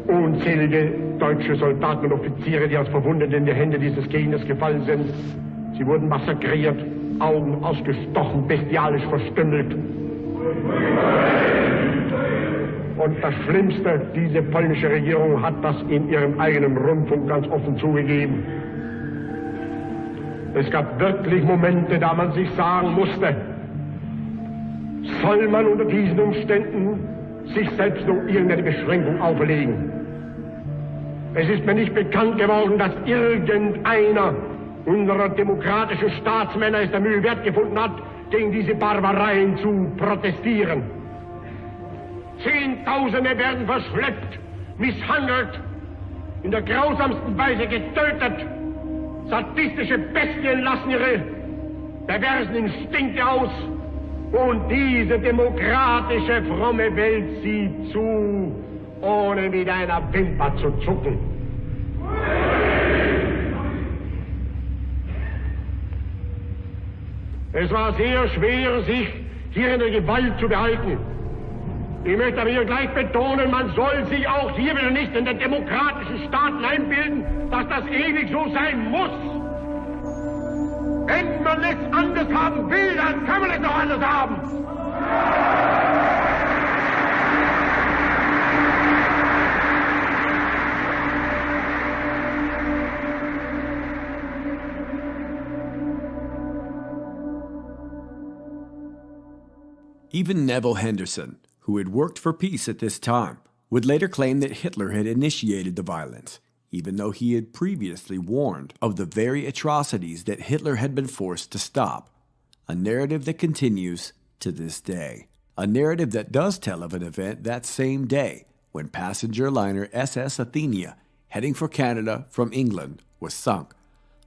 unzählige deutsche Soldaten und Offiziere, die als Verwundet in die Hände dieses Gegners gefallen sind. Sie wurden massakriert, Augen ausgestochen, bestialisch verstümmelt. Und das Schlimmste, diese polnische Regierung hat das in ihrem eigenen Rundfunk ganz offen zugegeben. Es gab wirklich Momente, da man sich sagen musste, soll man unter diesen Umständen sich selbst noch irgendeine Beschränkung auferlegen? Es ist mir nicht bekannt geworden, dass irgendeiner unserer demokratischen Staatsmänner es der Mühe wert gefunden hat, gegen diese Barbareien zu protestieren. Zehntausende werden verschleppt, misshandelt, in der grausamsten Weise getötet. Sadistische Bestien lassen ihre perversen Instinkte aus. Und diese demokratische, fromme Welt sieht zu, ohne mit einer Wimper zu zucken. Es war sehr schwer, sich hier in der Gewalt zu behalten. Ich möchte aber hier gleich betonen, man soll sich auch hier wieder nicht in den demokratischen Staaten einbilden, dass das ewig so sein muss. Wenn man es anders haben will, dann kann man es auch anders haben. Even Neville Henderson, who had worked for peace at this time, would later claim that Hitler had initiated the violence, even though he had previously warned of the very atrocities that Hitler had been forced to stop. A narrative that continues to this day. A narrative that does tell of an event that same day when passenger liner SS Athenia, heading for Canada from England, was sunk.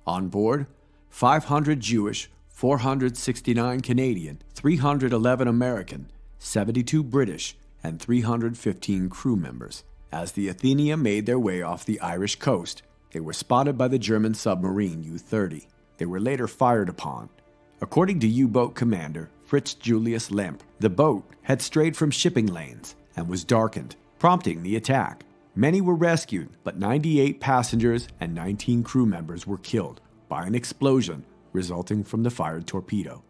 On board, 500 Jewish, 469 Canadian, 311 American, 72 British, and 315 crew members. As the Athenia made their way off the Irish coast, they were spotted by the German submarine U-30. They were later fired upon. According to U-boat commander Fritz Julius Lemp, the boat had strayed from shipping lanes and was darkened, prompting the attack. Many were rescued, but 98 passengers and 19 crew members were killed by an explosion resulting from the fired torpedo.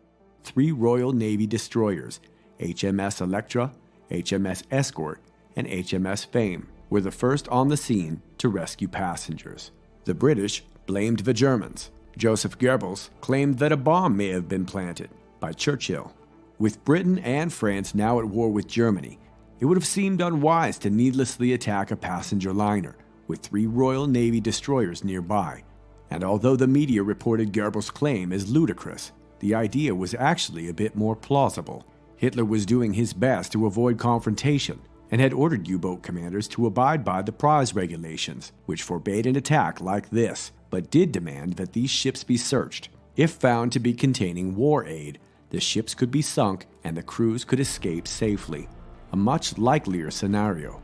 3 Royal Navy destroyers, HMS Electra, HMS Escort, and HMS Fame, were the first on the scene to rescue passengers. The British blamed the Germans. Joseph Goebbels claimed that a bomb may have been planted by Churchill. With Britain and France now at war with Germany, it would have seemed unwise to needlessly attack a passenger liner with 3 Royal Navy destroyers nearby. And although the media reported Goebbels' claim as ludicrous, the idea was actually a bit more plausible. Hitler was doing his best to avoid confrontation and had ordered U-boat commanders to abide by the prize regulations, which forbade an attack like this, but did demand that these ships be searched. If found to be containing war aid, the ships could be sunk and the crews could escape safely, a much likelier scenario.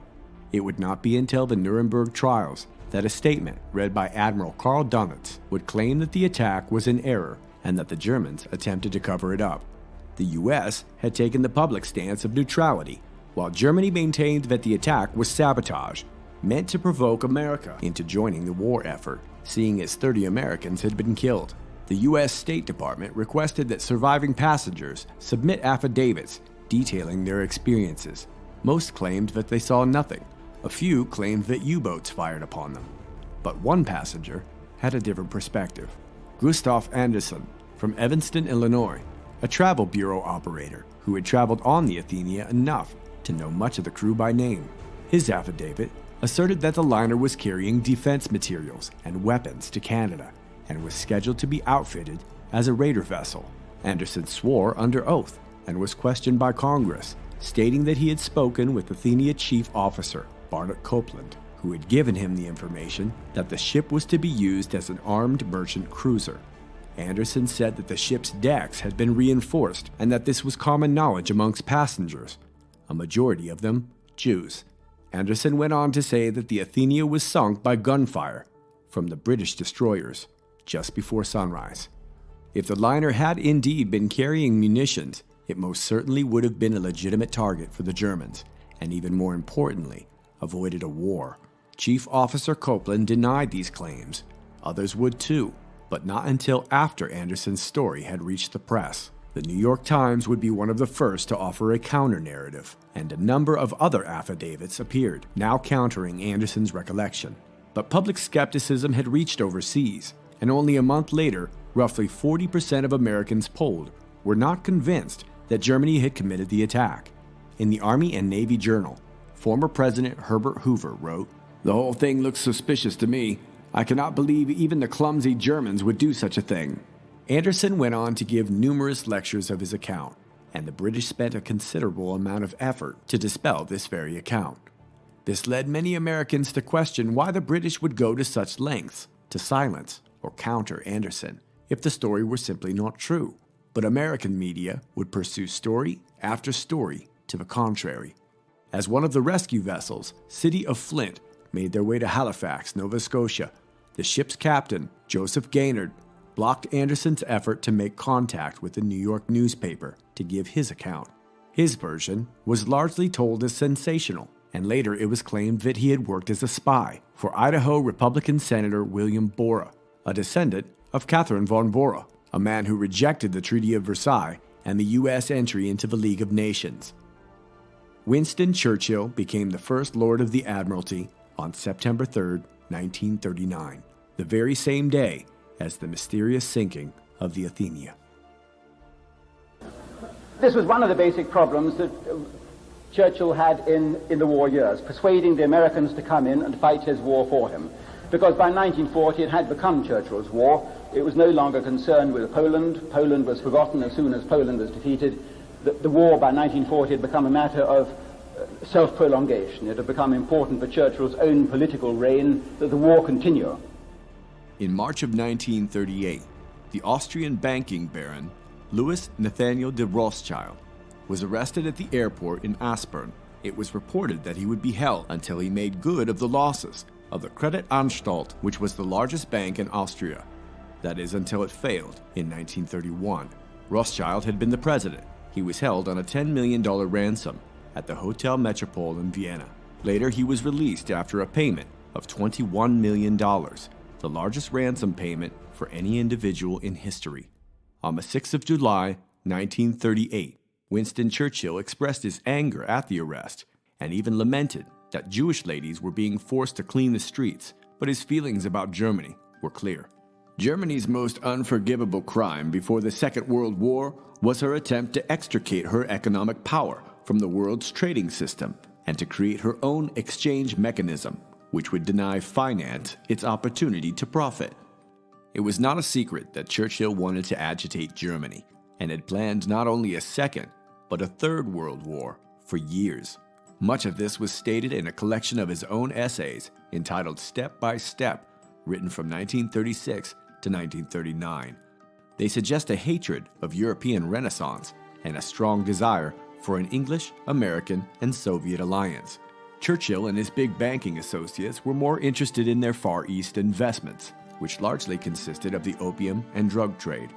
It would not be until the Nuremberg trials that a statement read by Admiral Karl Donitz would claim that the attack was an error and that the Germans attempted to cover it up. The US had taken the public stance of neutrality, while Germany maintained that the attack was sabotage, meant to provoke America into joining the war effort, seeing as 30 Americans had been killed. The US State Department requested that surviving passengers submit affidavits detailing their experiences. Most claimed that they saw nothing. A few claimed that U-boats fired upon them. But one passenger had a different perspective. Gustav Anderson from Evanston, Illinois, a travel bureau operator who had traveled on the Athenia enough to know much of the crew by name. His affidavit asserted that the liner was carrying defense materials and weapons to Canada and was scheduled to be outfitted as a raider vessel. Anderson swore under oath and was questioned by Congress, stating that he had spoken with Athenia chief officer Barnett Copeland, who had given him the information that the ship was to be used as an armed merchant cruiser. Anderson said that the ship's decks had been reinforced and that this was common knowledge amongst passengers, a majority of them Jews. Anderson went on to say that the Athenia was sunk by gunfire from the British destroyers just before sunrise. If the liner had indeed been carrying munitions, it most certainly would have been a legitimate target for the Germans, and even more importantly, avoided a war. Chief Officer Copeland denied these claims. Others would too, but not until after Anderson's story had reached the press. The New York Times would be one of the first to offer a counter-narrative, and a number of other affidavits appeared, now countering Anderson's recollection. But public skepticism had reached overseas, and only a month later, roughly 40% of Americans polled were not convinced that Germany had committed the attack. In the Army and Navy Journal, former President Herbert Hoover wrote, "The whole thing looks suspicious to me. I cannot believe even the clumsy Germans would do such a thing." Anderson went on to give numerous lectures of his account, and the British spent a considerable amount of effort to dispel this very account. This led many Americans to question why the British would go to such lengths to silence or counter Anderson if the story were simply not true. But American media would pursue story after story to the contrary. As one of the rescue vessels, City of Flint, made their way to Halifax, Nova Scotia, the ship's captain, Joseph Gaynard, blocked Anderson's effort to make contact with the New York newspaper to give his account. His version was largely told as sensational, and later it was claimed that he had worked as a spy for Idaho Republican Senator William Borah, a descendant of Catherine von Bora, a man who rejected the Treaty of Versailles and the U.S. entry into the League of Nations. Winston Churchill became the first Lord of the Admiralty on September 3, 1939, the very same day as the mysterious sinking of the Athenia. This was one of the basic problems that Churchill had in the war years, persuading the Americans to come in and fight his war for him. Because by 1940 it had become Churchill's war. It was no longer concerned with Poland. Poland was forgotten as soon as Poland was defeated. The war by 1940 had become a matter of self-prolongation. It had become important for Churchill's own political reign that the war continue. In March of 1938, the Austrian banking baron, Louis Nathaniel de Rothschild, was arrested at the airport in Aspern. It was reported that he would be held until he made good of the losses of the Kreditanstalt, which was the largest bank in Austria. That is, until it failed in 1931. Rothschild had been the president. He was held on a $10 million ransom at the Hotel Metropole in Vienna. Later, he was released after a payment of $21 million, the largest ransom payment for any individual in history. On the 6th of July, 1938, Winston Churchill expressed his anger at the arrest and even lamented that Jewish ladies were being forced to clean the streets, but his feelings about Germany were clear. Germany's most unforgivable crime before the Second World War was her attempt to extricate her economic power from the world's trading system and to create her own exchange mechanism, which would deny finance its opportunity to profit. It was not a secret that Churchill wanted to agitate Germany and had planned not only a second, but a third world war for years. Much of this was stated in a collection of his own essays entitled Step by Step, written from 1936 to 1939. They suggest a hatred of European Renaissance and a strong desire for an English, American, and Soviet alliance. Churchill and his big banking associates were more interested in their Far East investments, which largely consisted of the opium and drug trade.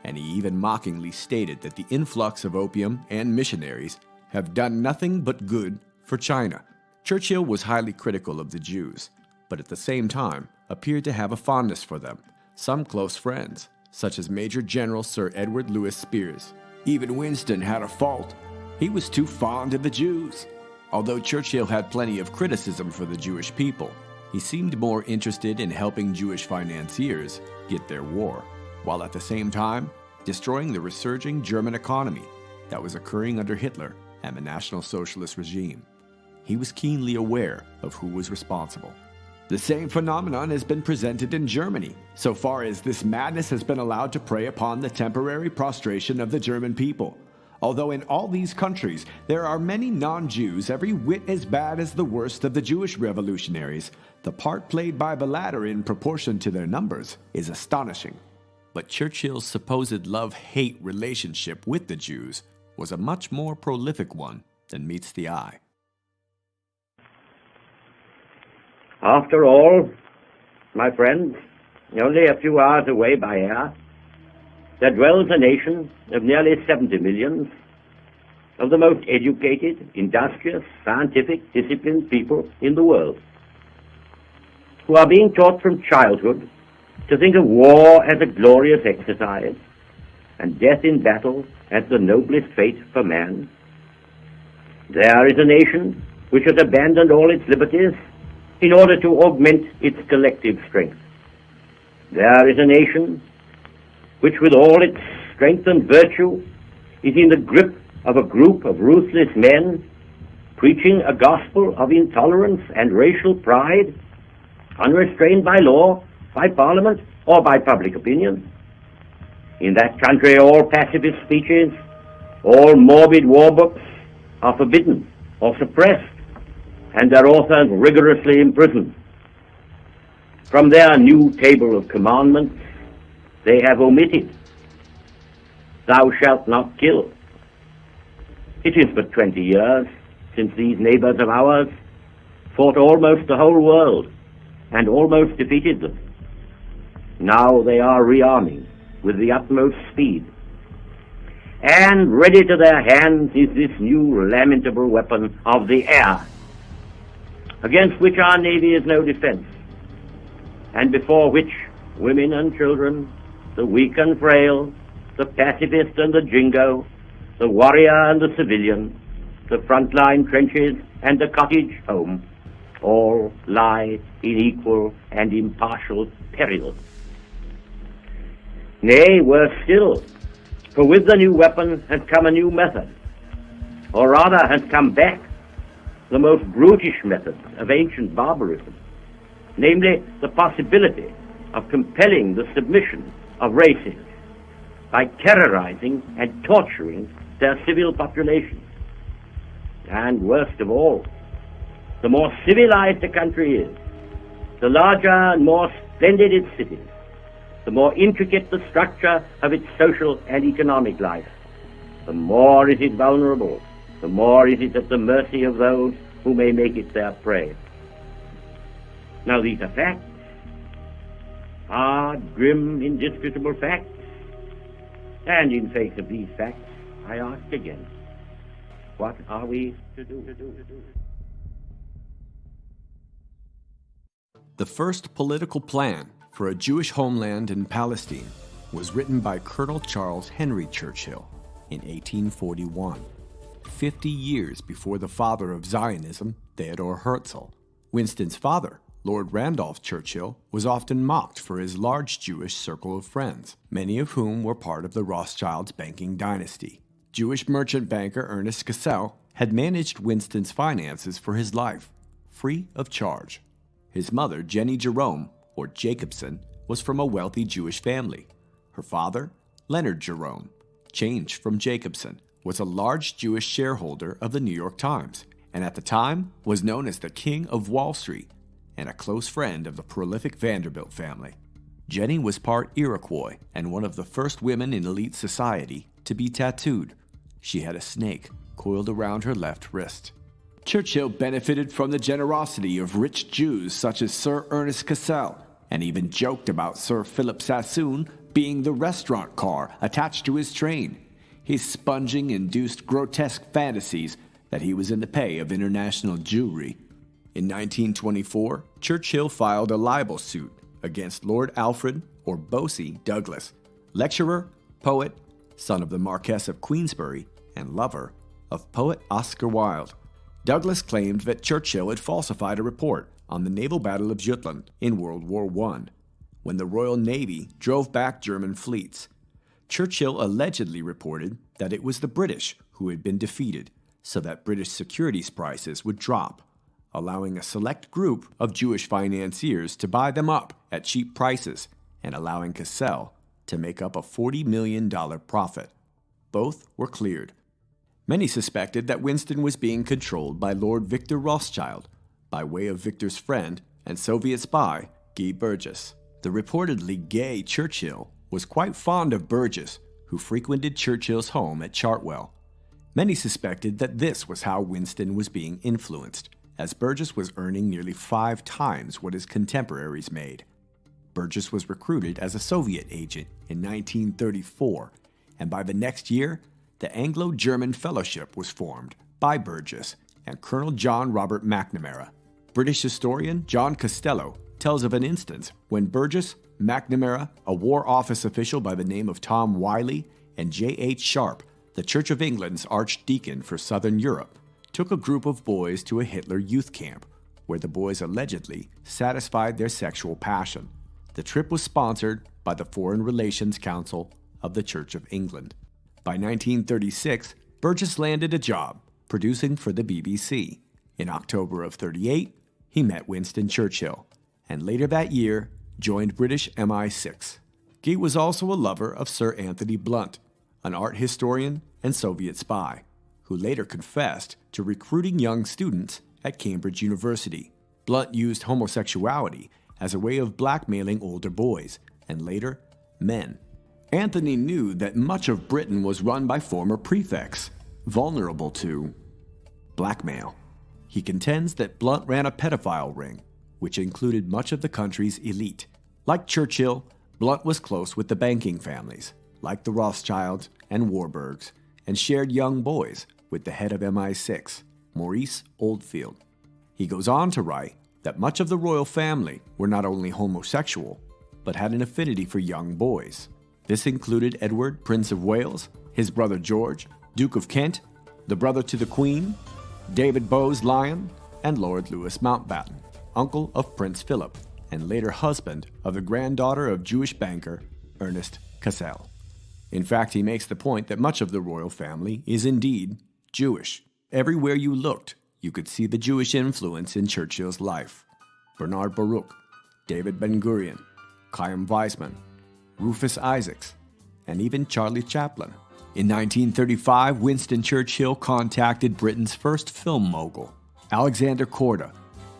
And he even mockingly stated that the influx of opium and missionaries have done nothing but good for China. Churchill was highly critical of the Jews, but at the same time appeared to have a fondness for them. Some close friends, such as Major General Sir Edward Louis Spears. Even Winston had a fault. He was too fond of the Jews. Although Churchill had plenty of criticism for the Jewish people, he seemed more interested in helping Jewish financiers get their war, while at the same time destroying the resurging German economy that was occurring under Hitler and the National Socialist regime. He was keenly aware of who was responsible. The same phenomenon has been presented in Germany, so far as this madness has been allowed to prey upon the temporary prostration of the German people. Although in all these countries there are many non-Jews every whit as bad as the worst of the Jewish revolutionaries, the part played by the latter in proportion to their numbers is astonishing. But Churchill's supposed love-hate relationship with the Jews was a much more prolific one than meets the eye. After all, my friends, only a few hours away by air, there dwells a nation of nearly 70 millions of the most educated, industrious, scientific, disciplined people in the world, who are being taught from childhood to think of war as a glorious exercise and death in battle as the noblest fate for man. There is a nation which has abandoned all its liberties in order to augment its collective strength. There is a nation which, with all its strength and virtue, is in the grip of a group of ruthless men preaching a gospel of intolerance and racial pride, unrestrained by law, by parliament, or by public opinion. In that country, all pacifist speeches, all morbid war books are forbidden or suppressed, and their authors rigorously imprisoned. From their new table of commandments, they have omitted, "Thou shalt not kill." It is but 20 years since these neighbors of ours fought almost the whole world and almost defeated them. Now they are rearming with the utmost speed, and ready to their hands is this new lamentable weapon of the air, against which our navy is no defense, and before which women and children, the weak and frail, the pacifist and the jingo, the warrior and the civilian, the frontline trenches and the cottage home, all lie in equal and impartial peril. Nay, worse still, for with the new weapon has come a new method, or rather has come back the most brutish methods of ancient barbarism, namely the possibility of compelling the submission of races by terrorizing and torturing their civil populations. And worst of all, the more civilized a country is, the larger and more splendid its cities, the more intricate the structure of its social and economic life, the more is it vulnerable, the more is it at the mercy of those who may make it their prey. Now these are facts, hard, grim, indisputable facts, and in face of these facts, I ask again, what are we to do? The first political plan for a Jewish homeland in Palestine was written by Colonel Charles Henry Churchill in 1841, 50 years before the father of Zionism, Theodor Herzl. Winston's father, Lord Randolph Churchill, was often mocked for his large Jewish circle of friends, many of whom were part of the Rothschilds' banking dynasty. Jewish merchant banker Ernest Cassell had managed Winston's finances for his life, free of charge. His mother, Jenny Jerome, or Jacobson, was from a wealthy Jewish family. Her father, Leonard Jerome, changed from Jacobson, was a large Jewish shareholder of the New York Times, and at the time was known as the King of Wall Street, and a close friend of the prolific Vanderbilt family. Jenny was part Iroquois and one of the first women in elite society to be tattooed. She had a snake coiled around her left wrist. Churchill benefited from the generosity of rich Jews such as Sir Ernest Cassell, and even joked about Sir Philip Sassoon being the restaurant car attached to his train. His sponging induced grotesque fantasies that he was in the pay of international Jewry. In 1924, Churchill filed a libel suit against Lord Alfred, or Bosie, Douglas, lecturer, poet, son of the Marquess of Queensberry, and lover of poet Oscar Wilde. Douglas claimed that Churchill had falsified a report on the naval battle of Jutland in World War I, when the Royal Navy drove back German fleets. Churchill allegedly reported that it was the British who had been defeated, so that British securities prices would drop, allowing a select group of Jewish financiers to buy them up at cheap prices and allowing Cassell to make up a $40 million profit. Both were cleared. Many suspected that Winston was being controlled by Lord Victor Rothschild, by way of Victor's friend and Soviet spy, Guy Burgess. The reportedly gay Churchill was quite fond of Burgess, who frequented Churchill's home at Chartwell. Many suspected that this was how Winston was being influenced, as Burgess was earning nearly 5 times what his contemporaries made. Burgess was recruited as a Soviet agent in 1934, and by the next year, the Anglo-German Fellowship was formed by Burgess and Colonel John Robert McNamara. British historian John Costello tells of an instance when Burgess, McNamara, a War Office official by the name of Tom Wiley, and J.H. Sharp, the Church of England's archdeacon for Southern Europe, took a group of boys to a Hitler youth camp, where the boys allegedly satisfied their sexual passion. The trip was sponsored by the Foreign Relations Council of the Church of England. By 1936, Burgess landed a job producing for the BBC. In October of '38, he met Winston Churchill, and later that year joined British MI6. Guy was also a lover of Sir Anthony Blunt, an art historian and Soviet spy, who later confessed to recruiting young students at Cambridge University. Blunt used homosexuality as a way of blackmailing older boys, and later, men. Anthony knew that much of Britain was run by former prefects, vulnerable to blackmail. He contends that Blunt ran a pedophile ring, which included much of the country's elite. Like Churchill, Blunt was close with the banking families, like the Rothschilds and Warburgs, and shared young boys with the head of MI6, Maurice Oldfield. He goes on to write that much of the royal family were not only homosexual, but had an affinity for young boys. This included Edward, Prince of Wales, his brother George, Duke of Kent, the brother to the Queen, David Bowes-Lyon, and Lord Louis Mountbatten, uncle of Prince Philip, and later husband of the granddaughter of Jewish banker Ernest Cassell. In fact, he makes the point that much of the royal family is indeed Jewish. Everywhere you looked, you could see the Jewish influence in Churchill's life. Bernard Baruch, David Ben-Gurion, Chaim Weizmann, Rufus Isaacs, and even Charlie Chaplin. In 1935, Winston Churchill contacted Britain's first film mogul, Alexander Korda,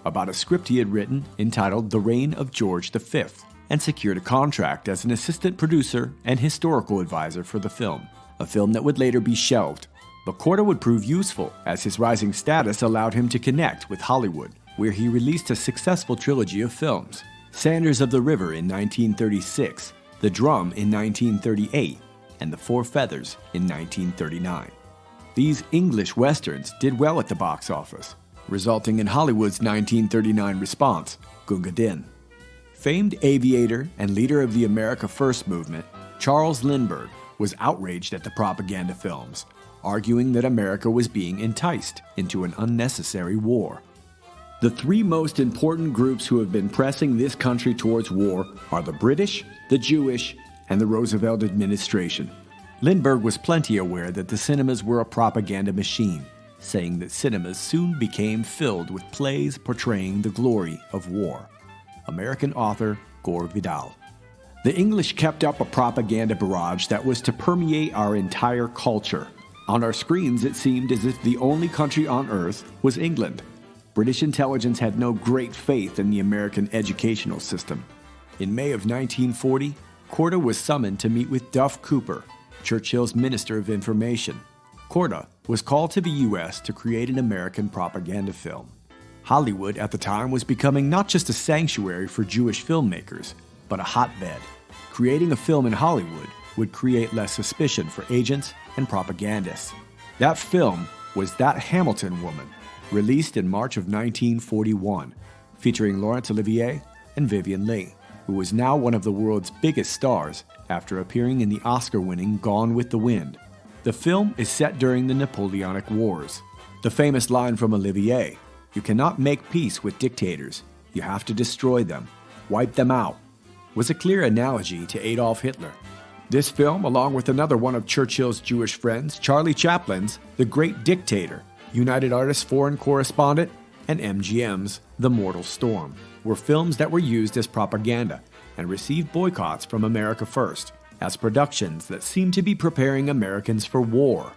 about a script he had written entitled The Reign of George V, and secured a contract as an assistant producer and historical advisor for the film, a film that would later be shelved. But Korda would prove useful, as his rising status allowed him to connect with Hollywood, where he released a successful trilogy of films: Sanders of the River in 1936, The Drum in 1938, and The Four Feathers in 1939. These English westerns did well at the box office, resulting in Hollywood's 1939 response, Gunga Din. Famed aviator and leader of the America First movement, Charles Lindbergh, was outraged at the propaganda films, arguing that America was being enticed into an unnecessary war. The three most important groups who have been pressing this country towards war are the British, the Jewish, and the Roosevelt administration. Lindbergh was plenty aware that the cinemas were a propaganda machine, saying that cinemas soon became filled with plays portraying the glory of war. American author Gore Vidal. The English kept up a propaganda barrage that was to permeate our entire culture. On our screens, it seemed as if the only country on earth was England. British intelligence had no great faith in the American educational system. In May of 1940, Korda was summoned to meet with Duff Cooper, Churchill's Minister of Information. Korda was called to the U.S. to create an American propaganda film. Hollywood at the time was becoming not just a sanctuary for Jewish filmmakers, but a hotbed. Creating a film in Hollywood would create less suspicion for agents and propagandists. That film was That Hamilton Woman, released in March of 1941, featuring Laurence Olivier and Vivien Leigh, who was now one of the world's biggest stars after appearing in the Oscar-winning Gone with the Wind. The film is set during the Napoleonic Wars. The famous line from Olivier, "You cannot make peace with dictators. You have to destroy them, wipe them out," was a clear analogy to Adolf Hitler. This film, along with another one of Churchill's Jewish friends, Charlie Chaplin's The Great Dictator, United Artists Foreign Correspondent, and MGM's The Mortal Storm, were films that were used as propaganda and received boycotts from America First, as productions that seemed to be preparing Americans for war.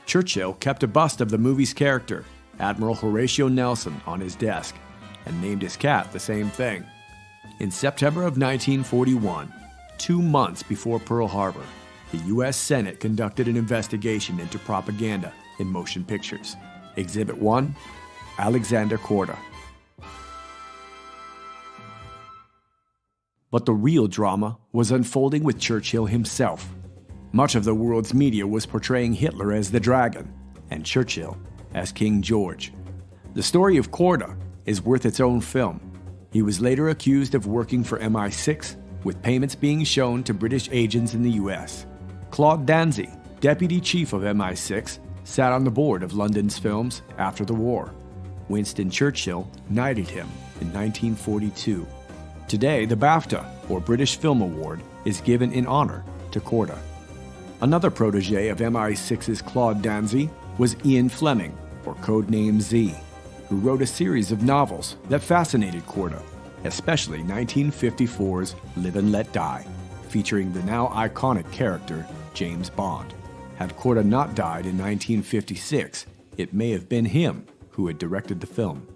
Churchill kept a bust of the movie's character, Admiral Horatio Nelson, on his desk, and named his cat the same thing. In September of 1941, 2 months before Pearl Harbor, the U.S. Senate conducted an investigation into propaganda in motion pictures. Exhibit 1, Alexander Korda. But the real drama was unfolding with Churchill himself. Much of the world's media was portraying Hitler as the dragon and Churchill as King George. The story of Korda is worth its own film. He was later accused of working for MI6, with payments being shown to British agents in the US. Claude Danzy, deputy chief of MI6, sat on the board of London's films after the war. Winston Churchill knighted him in 1942. Today, the BAFTA, or British Film Award, is given in honor to Korda. Another protege of MI6's Claude Danzy was Ian Fleming, or codename Z, who wrote a series of novels that fascinated Korda, especially 1954's Live and Let Die, featuring the now iconic character James Bond. Had Korda not died in 1956, it may have been him who had directed the film.